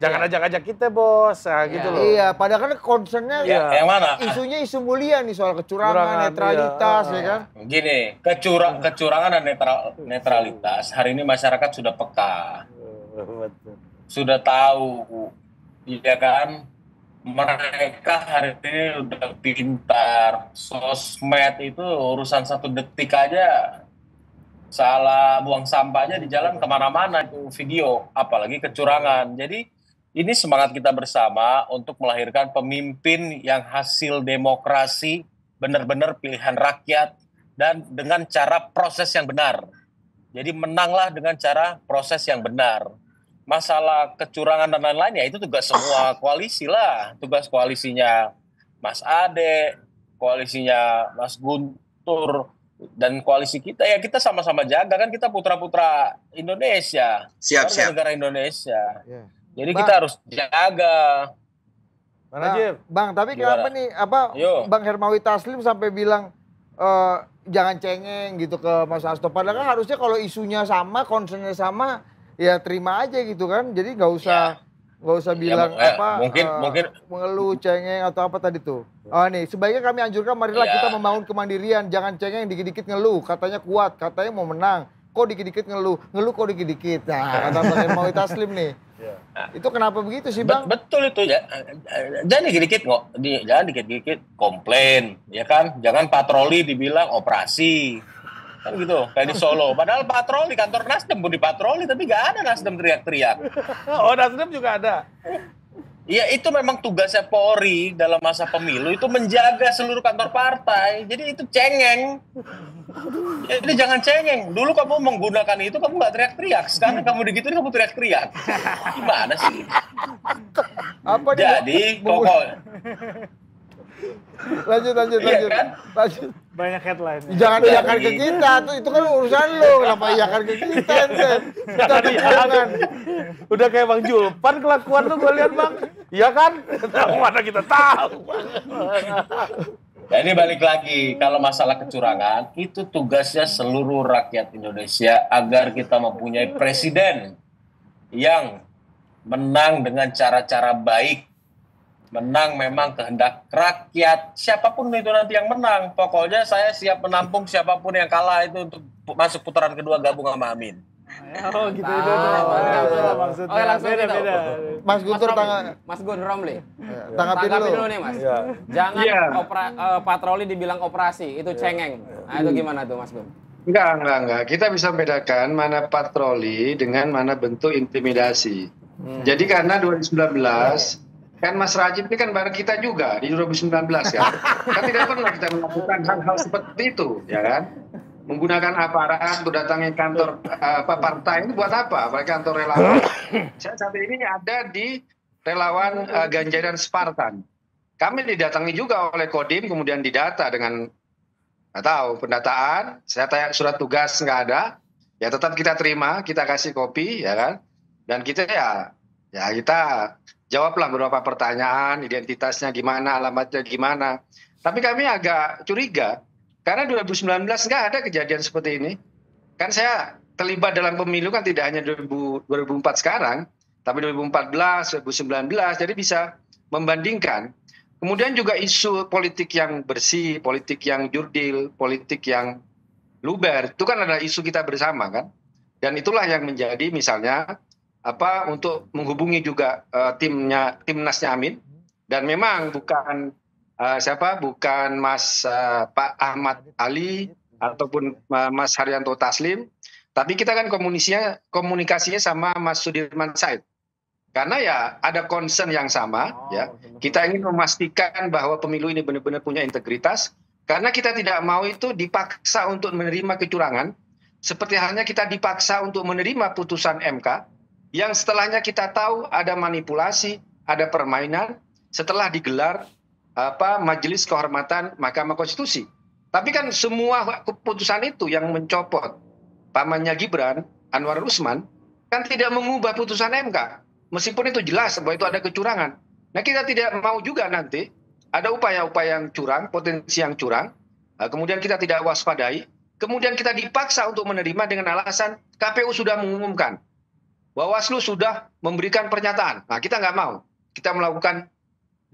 S6: Jangan ajak-ajak kita bos, nah, gitu loh.
S4: iya, padahal kan concernnya
S1: Ya, yang mana?
S4: isunya isu mulia nih soal kecurangan,
S6: Kecurangan,
S4: netralitas,
S6: iya.
S4: ya kan?
S1: Gini, kecurangan dan netralitas hari ini masyarakat sudah peka, sudah tahu, iya kan? Mereka hari ini udah pintar. Sosmed itu urusan 1 detik aja salah buang sampahnya di jalan kemana-mana itu video, apalagi kecurangan. Jadi ini semangat kita bersama untuk melahirkan pemimpin yang hasil demokrasi, benar-benar pilihan rakyat, dan dengan cara proses yang benar. Jadi menanglah dengan cara proses yang benar. Masalah kecurangan dan lain-lain ya itu tugas semua koalisi lah. Tugas koalisinya Mas Ade, koalisinya Mas Guntur, dan koalisi kita ya kita sama-sama jaga kan, kita putra-putra Indonesia,
S2: Siap,
S1: warga negara Indonesia.
S4: Ya.
S1: Jadi
S4: Bang.
S1: kita harus jaga.
S6: Mana Jim?
S4: Bang, tapi
S1: Gimana?
S4: kenapa nih
S1: Yo.
S4: Bang Hermawi Taslim sampai bilang jangan cengeng gitu ke Mas Hasto. Padahal kan harusnya kalau isunya sama, concernnya sama, ya terima aja gitu kan. Jadi nggak usah bilang
S1: mungkin
S4: mengeluh, cengeng atau apa tadi tuh. Oh nih, sebaiknya kami anjurkan marilah
S1: Ya.
S4: kita membangun kemandirian, jangan cengeng dikit-dikit ngeluh, katanya kuat, katanya mau menang. Kok dikit-dikit ngeluh kok dikit-dikit. Nah, kata Bang Hermawi Taslim nih. Itu kenapa begitu sih, Bang?
S1: Betul itu ya. Jangan dikit-dikit jangan dikit-dikit komplain, ya kan? Jangan patroli dibilang operasi. Kan gitu, kayak di Solo. Padahal patroli kantor Nasdem pun dipatroli, tapi nggak ada Nasdem teriak-teriak.
S6: Oh, Nasdem juga ada.
S1: Iya, itu memang tugasnya Polri dalam masa pemilu itu menjaga seluruh kantor partai. Jadi itu cengeng. Jadi jangan cengeng. Dulu kamu menggunakan itu kamu nggak teriak-teriak. Sekarang kamu digituin kamu teriak-teriak. Gimana sih?
S4: Apa nih?
S1: Jadi pokok.
S4: Lanjut.
S1: Iya kan?
S4: Lanjut.
S5: Banyak headline.
S4: Jangan iyakan ke kita tuh, itu kan urusan lo. Kenapa iyakan ke kita, Enten? Kita kecurangan.
S6: Udah kayak Bang Julpan kelakuan tuh gue lihat Bang. Iya kan? Mana kita tahu.
S1: Nah, ini balik lagi, kalau masalah kecurangan, itu tugasnya seluruh rakyat Indonesia agar kita mempunyai presiden yang menang dengan cara-cara baik. Menang memang kehendak rakyat, siapapun itu nanti yang menang. Pokoknya saya siap menampung siapapun yang kalah itu untuk masuk putaran kedua gabung sama Amin.
S5: Oh gitu itu maksudnya.
S3: Oke, langsung
S5: beda
S3: gitu.
S5: beda.
S4: Mas Guntur
S3: Mas Gun Romli.
S4: tanggapi
S3: Tanggapi
S4: dulu.
S3: dulu nih, Mas.
S6: Iya.
S3: Jangan
S7: Iya.
S3: patroli dibilang operasi, itu cengeng. Nah, itu gimana tuh, Mas Gun?
S7: Enggak. Kita bisa bedakan mana patroli dengan mana bentuk intimidasi. Jadi karena 2019 kan Mas Rajib ini kan bareng kita juga di 2019 kan. Kan tidak pernah kita melakukan hal-hal seperti itu, ya kan? Menggunakan aparat untuk datangi kantor partai ini buat apa? Apalagi kantor relawan. Saya saat ini ada di relawan Ganjaran Spartan. Kami didatangi juga oleh Kodim, kemudian didata dengan nggak tahu pendataan. Saya tanya surat tugas nggak ada, ya tetap kita terima, kita kasih kopi, ya kan? Dan kita ya kita jawablah beberapa pertanyaan, identitasnya gimana, alamatnya gimana. Tapi kami agak curiga, karena 2019 nggak ada kejadian seperti ini. Kan saya terlibat dalam pemilu kan tidak hanya 2004 sekarang, tapi 2014, 2019, jadi bisa membandingkan. Kemudian juga isu politik yang bersih, politik yang jurdil, politik yang luber, itu kan adalah isu kita bersama kan. Dan itulah yang menjadi misalnya untuk menghubungi juga timnasnya Amin, dan memang bukan bukan Mas Pak Ahmad Ali ataupun Mas Haryanto Taslim, tapi kita kan komunikasinya sama Mas Sudirman Said, karena ya ada concern yang sama. Ya kita ingin memastikan bahwa pemilu ini benar-benar punya integritas, karena kita tidak mau itu dipaksa untuk menerima kecurangan, seperti halnya kita dipaksa untuk menerima putusan MK yang setelahnya kita tahu ada manipulasi, ada permainan setelah digelar Majelis Kehormatan Mahkamah Konstitusi. Tapi kan semua keputusan itu yang mencopot pamannya Gibran, Anwar Usman, kan tidak mengubah putusan MK. Meskipun itu jelas bahwa itu ada kecurangan. Nah, kita tidak mau juga nanti ada upaya-upaya yang curang, potensi yang curang, kemudian kita tidak waspadai, kemudian kita dipaksa untuk menerima dengan alasan KPU sudah mengumumkan, Bawaslu sudah memberikan pernyataan. Nah, kita nggak mau. Kita melakukan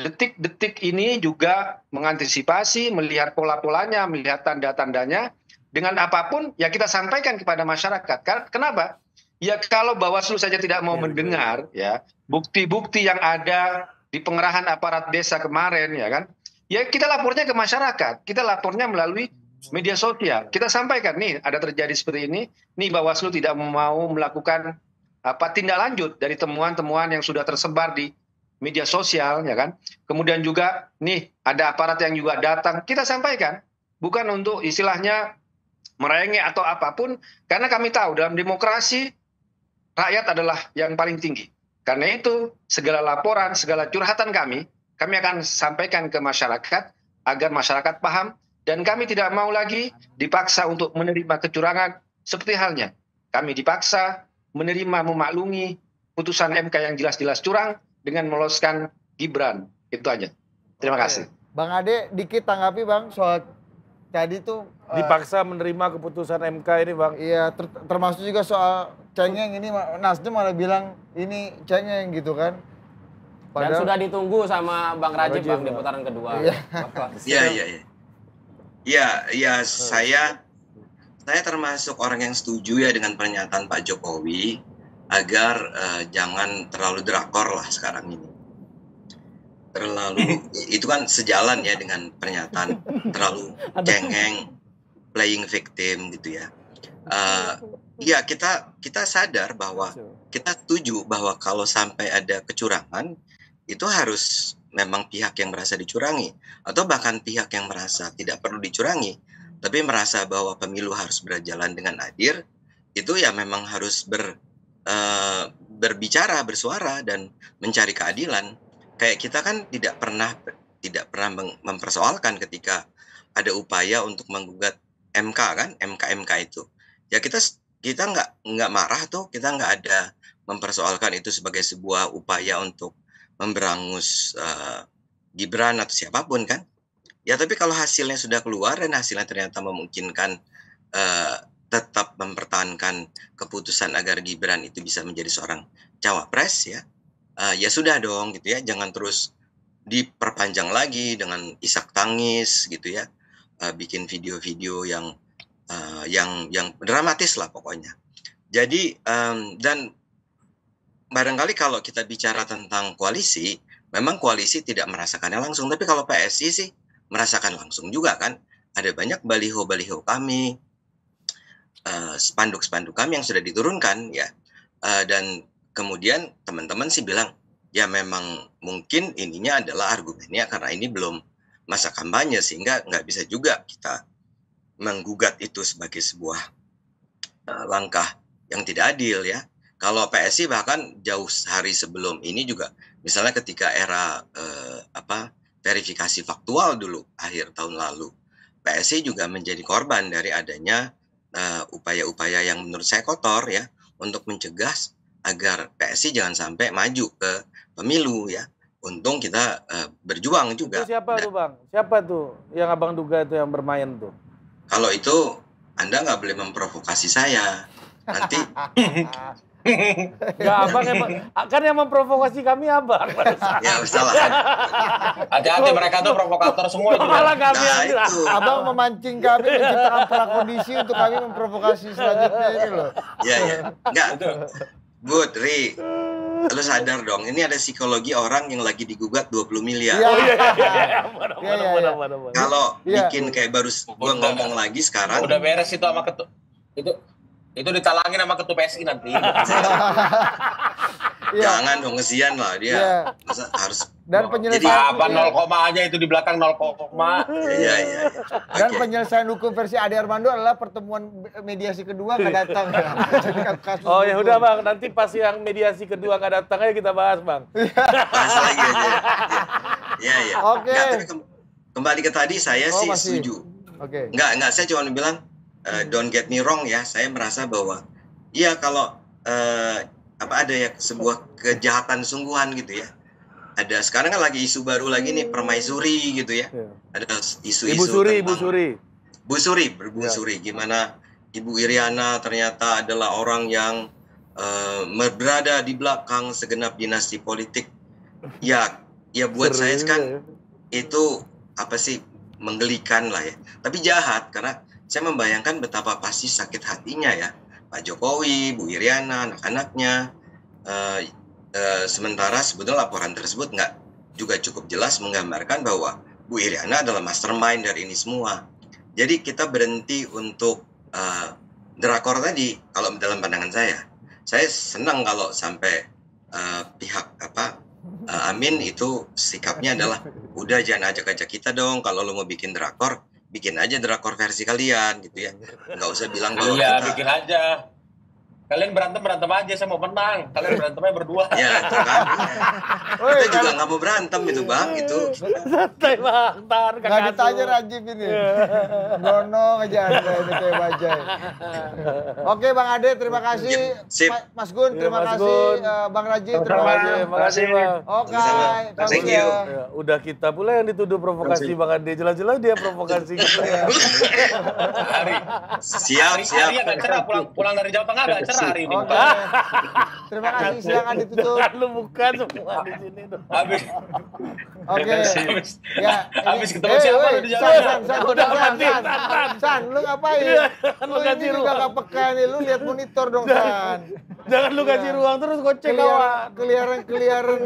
S7: detik-detik ini juga mengantisipasi, melihat pola-polanya, melihat tanda-tandanya. Dengan apapun, ya kita sampaikan kepada masyarakat. Kenapa? Ya kalau Bawaslu saja tidak mau mendengar, ya bukti-bukti yang ada di pengerahan aparat desa kemarin, ya kan? Ya kita lapornya ke masyarakat. Kita lapornya melalui media sosial. Kita sampaikan nih ada terjadi seperti ini, nih Bawaslu tidak mau melakukan tindak lanjut dari temuan-temuan yang sudah tersebar di media sosial, ya kan? Kemudian juga nih ada aparat yang juga datang, kita sampaikan, bukan untuk istilahnya merengek atau apapun, karena kami tahu dalam demokrasi rakyat adalah yang paling tinggi. Karena itu segala laporan, segala curhatan kami akan sampaikan ke masyarakat agar masyarakat paham, dan kami tidak mau lagi dipaksa untuk menerima kecurangan seperti halnya kami dipaksa menerima memaklumi putusan MK yang jelas-jelas curang dengan meloloskan Gibran. Itu aja. Terima kasih.
S4: Bang Ade, dikit tanggapi Bang soal tadi tuh
S6: Dipaksa menerima keputusan MK ini Bang.
S4: iya, termasuk juga soal cengeng ini, Nasdem malah bilang ini cengeng gitu kan.
S3: Dan sudah ditunggu sama Bang Rajib Bang di putaran kedua.
S2: Iya, saya termasuk orang yang setuju ya dengan pernyataan Pak Jokowi agar jangan terlalu drakor lah sekarang ini. Terlalu itu kan sejalan ya dengan pernyataan terlalu cengeng, playing victim gitu ya. Iya, kita sadar bahwa kita setuju bahwa kalau sampai ada kecurangan itu harus memang pihak yang merasa dicurangi atau bahkan pihak yang merasa tidak perlu dicurangi tapi merasa bahwa pemilu harus berjalan dengan adil, itu ya memang harus berbicara, bersuara dan mencari keadilan. Kayak kita kan tidak pernah mempersoalkan ketika ada upaya untuk menggugat MK kan, MK itu. Ya kita nggak marah tuh, kita nggak ada mempersoalkan itu sebagai sebuah upaya untuk memberangus Gibran atau siapapun kan. Ya tapi kalau hasilnya sudah keluar dan hasilnya ternyata memungkinkan tetap mempertahankan keputusan agar Gibran itu bisa menjadi seorang cawapres ya, ya sudah dong gitu ya, jangan terus diperpanjang lagi dengan isak tangis gitu ya, bikin video-video yang dramatis lah pokoknya. Jadi dan barangkali kalau kita bicara tentang koalisi, memang koalisi tidak merasakannya langsung, tapi kalau PSI sih merasakan langsung juga kan. Ada banyak baliho-baliho kami, spanduk-spanduk kami yang sudah diturunkan ya, dan kemudian teman-teman sih bilang ya memang mungkin ininya adalah argumennya karena ini belum masa kampanye sehingga nggak bisa juga kita menggugat itu sebagai sebuah langkah yang tidak adil ya. Kalau PSI bahkan jauh hari sebelum ini juga, misalnya ketika era verifikasi faktual dulu akhir tahun lalu, PSI juga menjadi korban dari adanya upaya-upaya yang menurut saya kotor ya untuk mencegah agar PSI jangan sampai maju ke pemilu ya. Untung kita berjuang juga.
S6: Itu siapa tuh Bang? Siapa tuh yang Abang duga itu yang bermain tuh?
S2: Kalau itu Anda nggak boleh memprovokasi saya. Nanti
S6: Enggak, Abang kan yang memprovokasi kami Abang.
S2: ya salah.
S1: Hati-hati, mereka tuh provokator semua itu.
S6: Malah kami yang
S2: Nah,
S6: bilang.
S2: itu.
S4: Abang memancing kami menciptakan prakondisi untuk kami memprovokasi selanjutnya ini loh.
S2: Ya. Enggak. Bud, Ri, lu sadar dong, ini ada psikologi orang yang lagi digugat 20 miliar.
S4: Iya.
S6: Mana.
S2: Kalau
S4: Iya.
S2: bikin kayak baru gua ngomong lagi sekarang,
S1: Udah beres itu sama ketua. Itu ditalangin sama ketua PSI nanti.
S2: jangan dong, kesian lah dia.
S4: Iya.
S2: Masa harus
S4: Dan
S2: Jadi
S4: penyelesaian
S1: Apa 0, aja itu di belakang 0,
S2: Iya.
S4: dan
S2: Oke.
S4: penyelesaian hukum versi Ade Armando adalah pertemuan mediasi kedua nggak datang. Jadi kasus
S6: Oh ya
S4: hukum.
S6: udah Bang, nanti pas yang mediasi kedua nggak datang aja kita bahas Bang.
S2: Bahas lagi aja. Iya.
S4: Oke.
S2: Nggak, tapi kembali ke tadi saya
S4: Oh,
S2: sih
S4: masih.
S2: setuju.
S4: Oke.
S2: Nggak, saya cuma bilang don't get me wrong ya, saya merasa bahwa iya kalau ada ya sebuah kejahatan sungguhan gitu ya. Ada sekarang kan lagi isu baru lagi nih, permaisuri gitu ya.
S6: Iya.
S2: Ada isu-isu
S6: Ibu Suri.
S2: Bu Suri, gimana Ibu Iriana ternyata adalah orang yang berada di belakang segenap dinasti politik. Ya buat
S6: Seru
S2: saya
S6: juga
S2: kan
S6: ya.
S2: itu menggelikan lah ya. Tapi jahat karena saya membayangkan betapa pasti sakit hatinya ya Pak Jokowi, Bu Iriana, anak-anaknya. Sementara sebetulnya laporan tersebut nggak juga cukup jelas menggambarkan bahwa Bu Iriana adalah mastermind dari ini semua. Jadi kita berhenti untuk drakor tadi. Kalau dalam pandangan saya senang kalau sampai pihak Amin itu sikapnya adalah udah jangan ajak-ajak kita dong, kalau lo mau bikin drakor bikin aja drakor versi kalian gitu ya, nggak usah bilang bahwa
S1: Iya,
S2: kita
S1: bikin aja. Kalian berantem aja, saya mau menang. Kalian berantemnya berdua.
S2: ya itu kan kita juga nggak mau berantem itu bang, itu
S5: Santai bang, tar
S4: Nggak ditanya Rajib ini. Gonong aja Anda ini kayak bajai. Oke Bang Ade, terima kasih.
S2: Sip.
S4: Mas Gun, terima
S6: Mas
S4: kasih.
S6: Gun.
S4: Bang Rajib, terima
S7: Sama-sama.
S4: kasih.
S6: Makasih Bang.
S4: Oke,
S2: Sama-sama.
S4: Kang
S2: Thank
S4: Sia.
S2: you.
S6: Ya, udah kita pula yang dituduh provokasi Bang Ade, jelas-jelas dia provokasi kita.
S1: Hari
S2: siap
S1: Hari agak cerah, pulang dari Jawa Tengah agak cerah hari ini.
S4: Oke. Terima kasih, silakan ditutup.
S6: Lu bukan semua di sini dong.
S1: Habis
S4: Oke.
S1: habis
S4: Ya,
S1: habis ketemu siapa lu di jalan?
S4: San, lu ngapain? Lu ini juga gak peka nih, lu lihat monitor dong, San.
S6: Jangan lu kasih ruang terus gocek kawan.
S4: Keliaran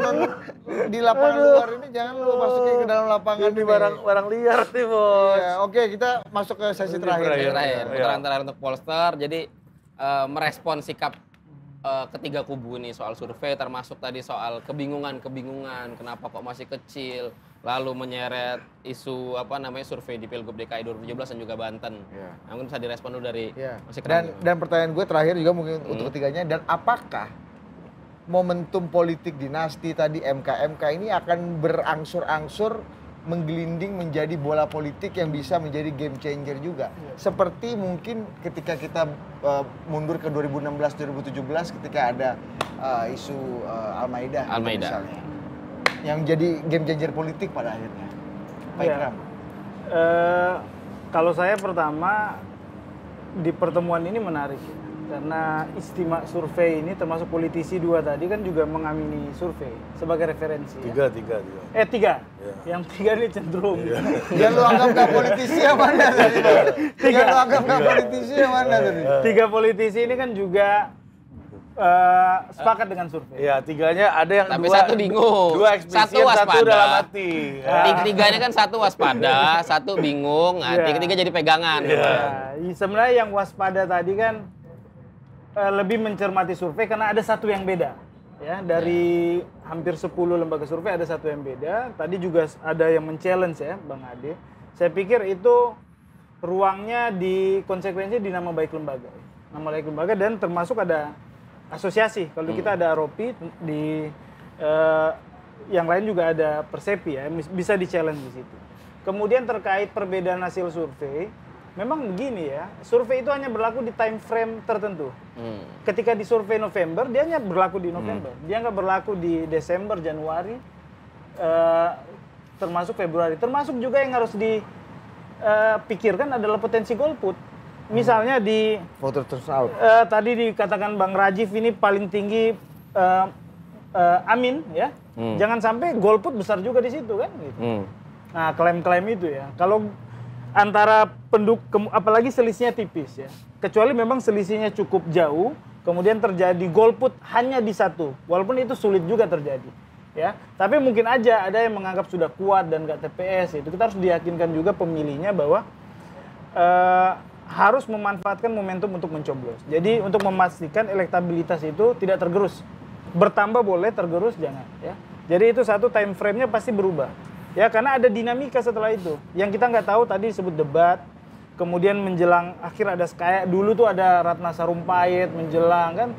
S4: di lapangan luar ini jangan lu masukin ke dalam lapangan
S6: Ini barang liar nih bos.
S4: Ya, oke, kita masuk ke sesi terakhir.
S3: Terakhir,
S6: Iya.
S3: putaran terakhir untuk Polster. Jadi merespon sikap ketiga kubu ini soal survei, termasuk tadi soal kebingungan kenapa kok masih kecil, lalu menyeret isu survei di Pilgub DKI 2017 dan juga Banten.
S4: Iya.
S3: Mungkin bisa direspon dulu dari Mas
S4: Dan
S3: Ikram.
S4: pertanyaan gue terakhir juga mungkin untuk ketiganya, dan apakah momentum politik dinasti tadi MK ini akan berangsur-angsur menggelinding menjadi bola politik yang bisa menjadi game changer juga. Seperti mungkin ketika kita mundur ke 2016-2017 ketika ada isu Al-Maidah.
S3: Al-Maidah.
S4: Misalnya. Yang jadi game changer politik pada akhirnya. Pak
S5: Iya.
S4: Ikram.
S5: Kalau saya pertama di pertemuan ini menarik ya. Karena istimewa survei ini termasuk politisi dua tadi kan juga mengamini survei sebagai referensi.
S6: Tiga.
S5: Tiga.
S6: Iya.
S5: Yang tiga ini cenderung.
S4: Yang lu anggap gak politisi yang mana tadi? Yang lu anggap gak politisi yang mana tadi?
S5: Tiga politisi ini kan juga sepakat dengan survei.
S6: Iya, tiganya ada yang
S3: Tapi
S6: dua,
S3: satu bingung.
S6: dua eksplisit,
S3: Satu waspada.
S6: dalam hati.
S3: Tiganya kan satu waspada, satu bingung,
S5: Iya.
S3: tiga jadi pegangan.
S5: Ya, sebenarnya yang waspada tadi kan lebih mencermati survei karena ada satu yang beda. Ya, dari hampir 10 lembaga survei ada satu yang beda. Tadi juga ada yang men-challenge ya, Bang Ade. Saya pikir itu ruangnya di konsekuensi di nama baik lembaga. Nama baik lembaga dan termasuk ada asosiasi. Kalau kita ada AROPI, di yang lain juga ada Persepi ya, bisa di-challenge di situ. Kemudian terkait perbedaan hasil survei, memang begini ya, survei itu hanya berlaku di time frame tertentu. Ketika di survei November, dia hanya berlaku di November. Dia nggak berlaku di Desember, Januari, termasuk Februari. Termasuk juga yang harus dipikirkan adalah potensi golput. Misalnya di
S4: Voter turnout.
S5: tadi dikatakan Bang Rajiv ini paling tinggi Amin ya. Jangan sampai golput besar juga di situ kan gitu. Nah, klaim-klaim itu ya. Kalau antara apalagi selisihnya tipis ya. Kecuali memang selisihnya cukup jauh, kemudian terjadi golput hanya di satu. Walaupun itu sulit juga terjadi. Ya, tapi mungkin aja ada yang menganggap sudah kuat dan gak TPS. Itu kita harus diyakinkan juga pemilihnya bahwa harus memanfaatkan momentum untuk mencoblos. Jadi untuk memastikan elektabilitas itu tidak tergerus. Bertambah boleh, tergerus jangan. Ya. Jadi itu satu time frame-nya pasti berubah. Ya, karena ada dinamika setelah itu. Yang kita nggak tahu tadi disebut debat, kemudian menjelang akhir ada kayak dulu tuh ada Ratna Sarumpait menjelang kan.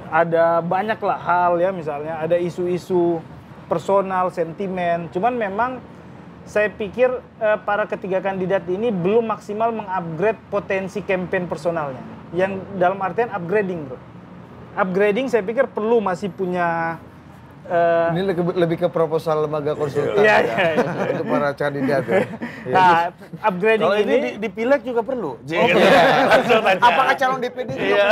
S5: Ada banyaklah hal ya, misalnya ada isu-isu personal, sentimen. Cuman memang saya pikir para ketiga kandidat ini belum maksimal mengupgrade potensi campaign personalnya. Yang dalam artian upgrading, bro. Upgrading saya pikir perlu masih punya
S4: Ini lebih ke proposal lembaga konsultan
S5: Iya.
S4: untuk para kandidat. Ya.
S5: Nah, upgrading
S6: Kalau
S5: ini
S6: ini di pileg juga perlu.
S4: Apakah calon DPD juga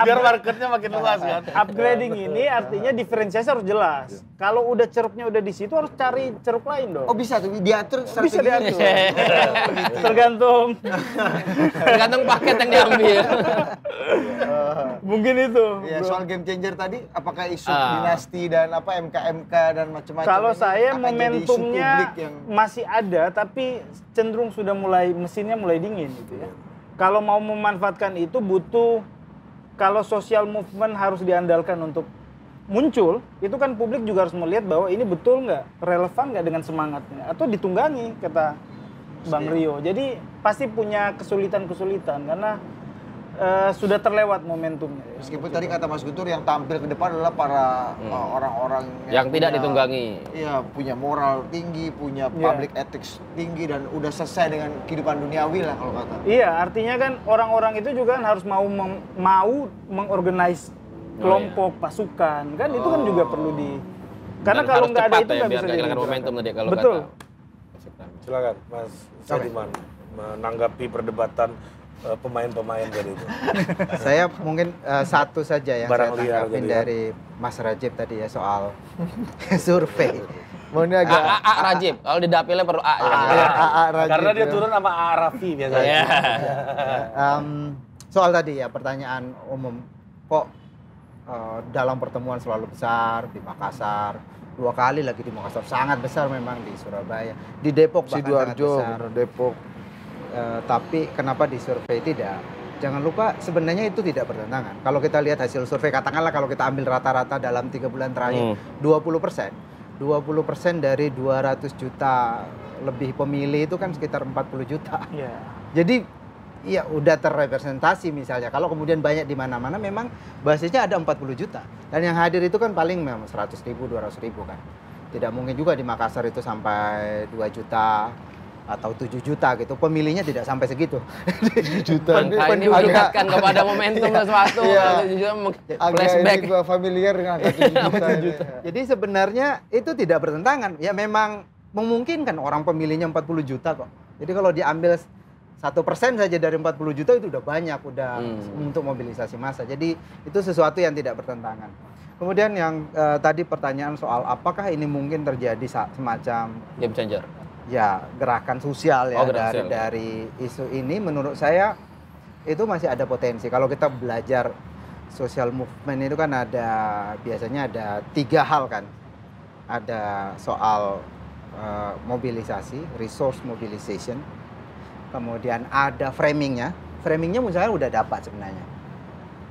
S6: Biar marketnya makin luas kan.
S5: upgrading ini artinya diferensiasi harus jelas. Kalau udah ceruknya udah di situ harus cari ceruk lain dong.
S4: Oh bisa tuh diatur
S5: Bisa
S4: strateginya.
S5: diatur. Tergantung.
S3: Tergantung paket yang diambil.
S5: Mungkin itu.
S4: Ya,
S5: bro.
S4: soal game changer tadi, apakah isu dinasti dan apa MK dan macam-macam.
S5: Kalau
S4: ini
S5: saya
S4: akan jadi isu
S5: momentumnya
S4: publik yang
S5: masih ada, tapi cenderung sudah mesinnya mulai dingin gitu ya. Kalau mau memanfaatkan itu butuh, kalau social movement harus diandalkan untuk muncul, itu kan publik juga harus melihat bahwa ini betul nggak, relevan nggak dengan semangatnya, atau ditunggangi, kata Bang Rio. Jadi pasti punya kesulitan-kesulitan karena sudah terlewat momentumnya.
S4: meskipun tadi kata Mas Guntur yang tampil ke depan adalah para orang-orang
S3: Yang tidak
S4: punya-
S3: ditunggangi.
S4: Iya, punya moral tinggi, punya public ethics tinggi dan udah selesai dengan kehidupan duniawi lah kalau kata.
S5: Iya, artinya kan orang-orang itu juga kan harus mau mengorganize kelompok, pasukan, kan itu kan juga perlu karena
S3: Dan
S5: kalau
S3: harus
S5: nggak ada
S3: cepat
S5: itu
S3: ya,
S5: nggak
S3: biar
S5: bisa
S3: nggak kehilangan
S5: digerakkan.
S3: momentum tadi kalau
S5: Betul.
S3: kata.
S6: Silakan Mas Sadiman menanggapi perdebatan pemain-pemain dari itu.
S8: Saya mungkin satu saja yang
S6: Barang
S8: saya
S6: liar
S8: tanggapin
S6: tadi ya.
S8: dari Mas Rajib tadi ya soal survei.
S4: Mau ini agak
S3: A Rajib, kalau di dapilnya perlu A. ya.
S4: Rajib
S6: Karena dia
S4: ya.
S6: turun sama Arafi biasanya.
S3: Iya.
S8: Soal tadi ya pertanyaan umum, kok dalam pertemuan selalu besar di Makassar, 2 kali lagi di Makassar, sangat besar memang di Surabaya, di Depok bahkan sangat
S4: Sidoarjo,
S8: besar.
S4: Depok.
S8: Tapi kenapa di survei tidak? Jangan lupa sebenarnya itu tidak bertentangan. Kalau kita lihat hasil survei, katakanlah kalau kita ambil rata-rata dalam 3 bulan terakhir, 20%. 20% dari 200 juta lebih pemilih itu kan sekitar 40 juta.
S5: Iya.
S8: Jadi ya udah terrepresentasi misalnya. Kalau kemudian banyak di mana-mana memang basisnya ada 40 juta. Dan yang hadir itu kan paling memang 100 ribu, 200 ribu kan. Tidak mungkin juga di Makassar itu sampai 2 juta atau 7 juta gitu. Pemilihnya tidak sampai segitu.
S4: 7 juta.
S3: Maka ini mendekatkan kepada momentum sesuatu.
S4: Iya.
S3: Kalau
S4: Agak
S3: flashback.
S4: ini gua familiar dengan angka 7 juta. ini.
S8: Jadi sebenarnya itu tidak bertentangan. Ya memang memungkinkan orang pemilihnya 40 juta kok. Jadi kalau diambil 1% saja dari 40 juta itu udah banyak, udah untuk mobilisasi massa. Jadi itu sesuatu yang tidak bertentangan. Kemudian yang tadi pertanyaan soal apakah ini mungkin terjadi semacam
S3: Game changer.
S8: ya gerakan sosial ya
S3: Oh, gerakan sosial.
S8: dari isu ini, menurut saya itu masih ada potensi. Kalau kita belajar social movement itu kan biasanya ada 3 hal kan. Ada soal mobilisasi, resource mobilization. Kemudian ada framingnya menurut saya udah dapat sebenarnya.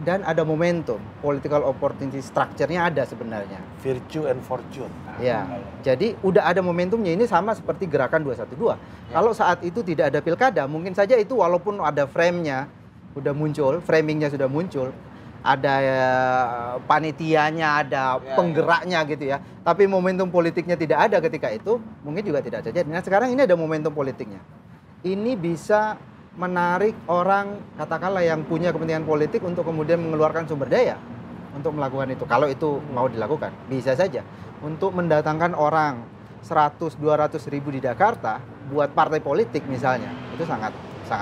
S8: Dan ada momentum, political opportunity structure-nya ada sebenarnya.
S6: Virtue and fortune.
S8: Ya, jadi udah ada momentumnya. Ini sama seperti gerakan 212. Kalau saat itu tidak ada pilkada, mungkin saja itu walaupun ada frame-nya udah muncul, framingnya sudah muncul, ada panitianya, ada penggeraknya gitu ya. Tapi momentum politiknya tidak ada ketika itu, mungkin juga tidak terjadi. Nah sekarang ini ada momentum politiknya. Ini bisa menarik orang katakanlah yang punya kepentingan politik untuk kemudian mengeluarkan sumber daya untuk melakukan itu. Kalau itu mau dilakukan, bisa saja. Untuk mendatangkan orang 100-200 ribu di Jakarta buat partai politik misalnya, itu sangat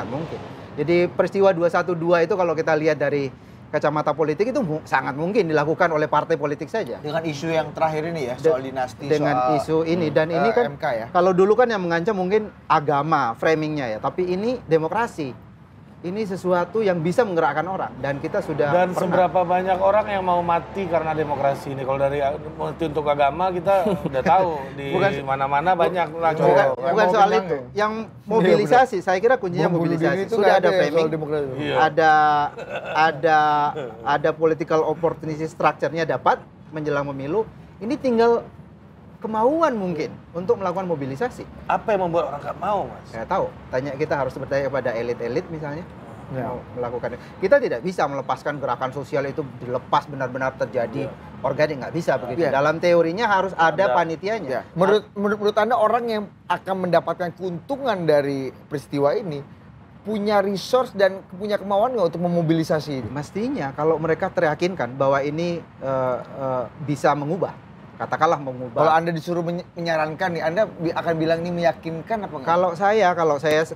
S8: mungkin. Jadi peristiwa 212 itu kalau kita lihat dari kacamata politik itu sangat mungkin dilakukan oleh partai politik saja.
S4: Dengan isu yang terakhir ini ya, soal dinasti,
S8: Dengan
S4: soal
S8: isu ini dan ini kan
S4: MK ya.
S8: kalau dulu kan yang mengancam mungkin agama framingnya ya, tapi ini demokrasi. Ini sesuatu yang bisa menggerakkan orang dan kita sudah
S6: Dan
S8: pernah.
S6: seberapa banyak orang yang mau mati karena demokrasi ini? Kalau dari mati untuk agama kita udah tahu di
S8: Bukan-
S6: mana-mana banyak lah.
S8: Bukan soal itu. Yang mobilisasi, saya kira kuncinya
S4: Bom bunuh
S8: mobilisasi.
S4: diri itu
S8: Sudah
S4: nggak
S8: ada
S4: ya soal
S8: framing,
S4: demokrasi.
S6: Iya.
S8: ada political opportunity structure-nya dapat menjelang pemilu. Ini tinggal kemauan mungkin untuk melakukan mobilisasi.
S6: Apa yang membuat orang nggak mau, Mas?
S8: Saya tahu. Kita harus bertanya kepada elit-elit misalnya.
S4: Ya.
S8: Mau melakukan. Kita tidak bisa melepaskan gerakan sosial itu dilepas benar-benar terjadi organik, nggak bisa begitu.
S4: Ya.
S8: Dalam teorinya harus ada panitianya.
S4: Ya. Menurut Anda orang yang akan mendapatkan keuntungan dari peristiwa ini punya resource dan punya kemauan nggak untuk memobilisasi ini?
S8: Mestinya kalau mereka teryakinkan bahwa ini bisa mengubah, katakanlah mengubah.
S4: Kalau Anda disuruh menyarankan nih, Anda akan bilang ini meyakinkan apa enggak?
S8: Kalau saya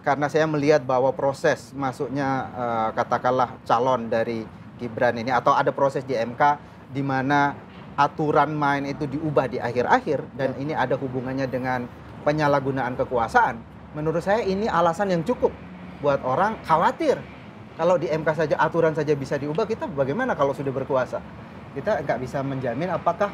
S8: karena saya melihat bahwa proses masuknya katakanlah calon dari Gibran ini atau ada proses di MK di mana aturan main itu diubah di akhir-akhir dan ini ada hubungannya dengan penyalahgunaan kekuasaan. Menurut saya ini alasan yang cukup buat orang khawatir. Kalau di MK saja aturan saja bisa diubah, kita bagaimana kalau sudah berkuasa? kita nggak bisa menjamin apakah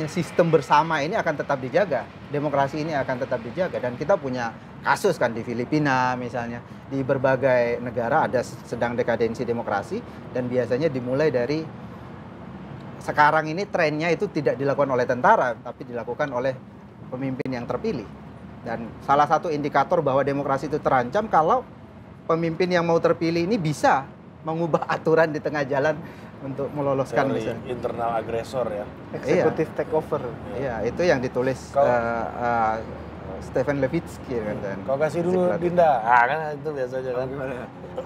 S8: sistem bersama ini akan tetap dijaga, demokrasi ini akan tetap dijaga. Dan kita punya kasus kan di Filipina misalnya, di berbagai negara ada sedang dekadensi demokrasi, dan biasanya dimulai dari sekarang ini trennya itu tidak dilakukan oleh tentara, tapi dilakukan oleh pemimpin yang terpilih. Dan salah satu indikator bahwa demokrasi itu terancam kalau pemimpin yang mau terpilih ini bisa mengubah aturan di tengah jalan untuk meloloskan misalnya.
S6: Internal agresor ya.
S5: Eksekutif takeover.
S8: Iya, itu yang ditulis Stephen Levitsky kan.
S6: Kau kasih dulu Dinda. Kan itu biasanya kan.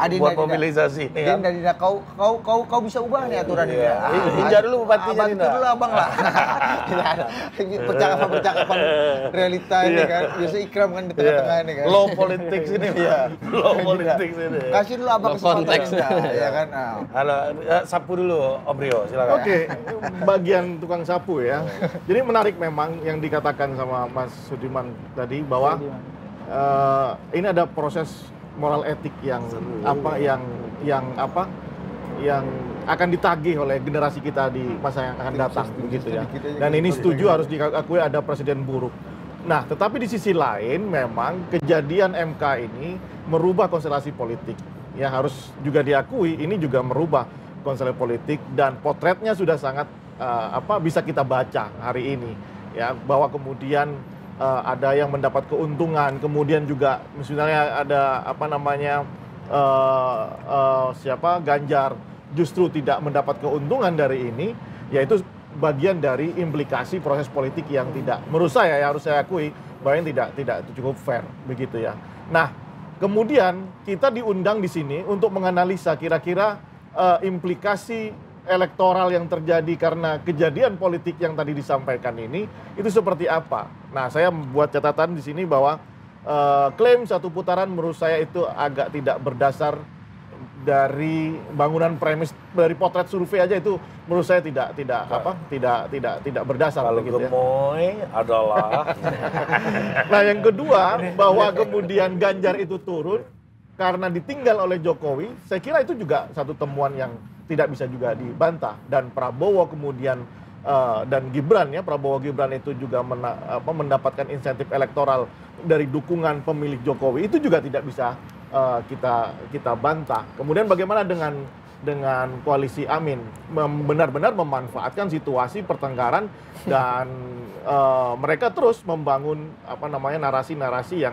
S4: Dinda,
S6: buat mobilisasi.
S4: Dinda, kau bisa ubah nih aturan ini.
S6: Dinda dulu bupatinya Dinda.
S4: Bantu dulu abang lah. Percakapan realita ini kan. Biasa Ikram kan di tengah-tengah ini kan.
S6: Low politics ini. Iya. Low politics ini.
S4: Kasih dulu abang kesempatan. Ya kan.
S6: Halo, sapu dulu Om Rio, silakan.
S9: Oke, bagian tukang sapu ya. Jadi menarik memang yang dikatakan sama Mas Sudirman tadi bahwa ini ada proses moral etik yang akan ditagih oleh generasi kita di masa yang akan datang begitu ya. Dan ini setuju harus diakui ada presiden buruk. Nah, tetapi di sisi lain memang kejadian MK ini merubah konstelasi politik. Ya harus juga diakui ini juga merubah konstelasi politik, dan potretnya sudah sangat bisa kita baca hari ini ya, bahwa kemudian ada yang mendapat keuntungan, kemudian juga misalnya ada Ganjar justru tidak mendapat keuntungan dari ini, yaitu bagian dari implikasi proses politik yang tidak, menurut saya ya harus saya akui bahwa yang tidak cukup fair begitu ya. Nah, kemudian kita diundang di sini untuk menganalisa kira-kira implikasi elektoral yang terjadi karena kejadian politik yang tadi disampaikan ini itu seperti apa. Nah, saya membuat catatan di sini bahwa klaim satu putaran menurut saya itu agak tidak berdasar dari bangunan premis dari potret survei aja, itu menurut saya tidak berdasar.
S6: Kalau gemoy adalah
S9: nah, yang kedua bahwa kemudian Ganjar itu turun karena ditinggal oleh Jokowi, saya kira itu juga satu temuan yang tidak bisa juga dibantah. Dan Prabowo kemudian dan Gibran ya, Prabowo Gibran itu juga mendapatkan insentif elektoral dari dukungan pemilih Jokowi, itu juga tidak bisa kita bantah. Kemudian bagaimana dengan koalisi Amin, benar-benar memanfaatkan situasi pertengkaran dan mereka terus membangun narasi-narasi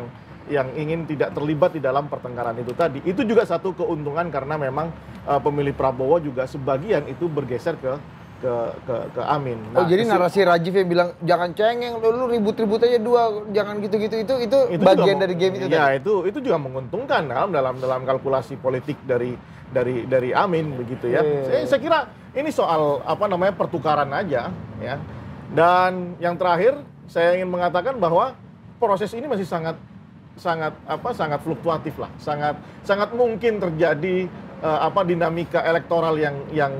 S9: yang ingin tidak terlibat di dalam pertengkaran itu tadi. Itu juga satu keuntungan karena memang pemilih Prabowo juga sebagian itu bergeser ke Amin.
S4: Nah, jadi narasi Rajiv yang bilang jangan cengeng, lu ribut-ribut aja dua, jangan gitu-gitu, itu bagian dari game itu.
S9: Ya, itu juga menguntungkan dalam kalkulasi politik dari Amin begitu ya. Saya kira ini soal pertukaran aja ya. Dan yang terakhir saya ingin mengatakan bahwa proses ini masih sangat fluktuatif lah, sangat mungkin terjadi dinamika elektoral yang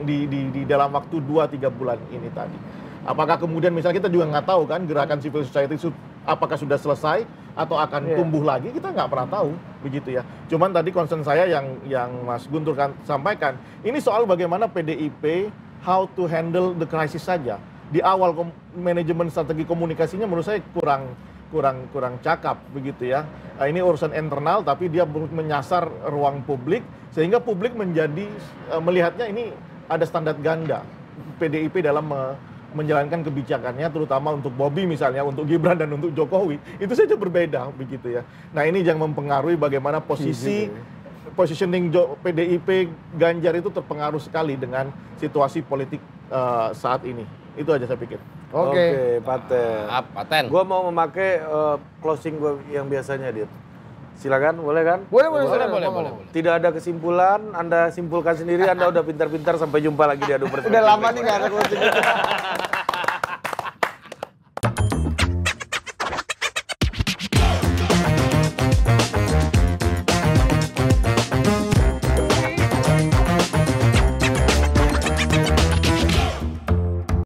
S9: di dalam waktu 2-3 bulan ini tadi. Apakah kemudian misalnya kita juga nggak tahu kan gerakan civil society apakah sudah selesai atau akan tumbuh lagi, kita nggak pernah tahu begitu ya. Cuman tadi concern saya yang Mas Guntur kan sampaikan, ini soal bagaimana PDIP how to handle the crisis saja. Di awal manajemen strategi komunikasinya menurut saya kurang cakap begitu ya. Nah, ini urusan internal tapi dia menyasar ruang publik sehingga publik melihatnya ini ada standar ganda PDIP dalam menjalankan kebijakannya, terutama untuk Bobi misalnya, untuk Gibran dan untuk Jokowi itu saja berbeda begitu ya. Nah, ini yang mempengaruhi bagaimana positioning PDIP Ganjar itu terpengaruh sekali dengan situasi politik saat ini. Itu aja saya pikir.
S6: Oke, Paten.
S3: Paten.
S6: Gua mau memakai closing gua yang biasanya, Dit. Silakan, boleh kan?
S3: Boleh.
S6: Tidak ada kesimpulan, Anda simpulkan sendiri. Anda udah pintar-pintar, sampai jumpa lagi di Adu Perspektif.
S4: Udah lama nih nggak ada closing.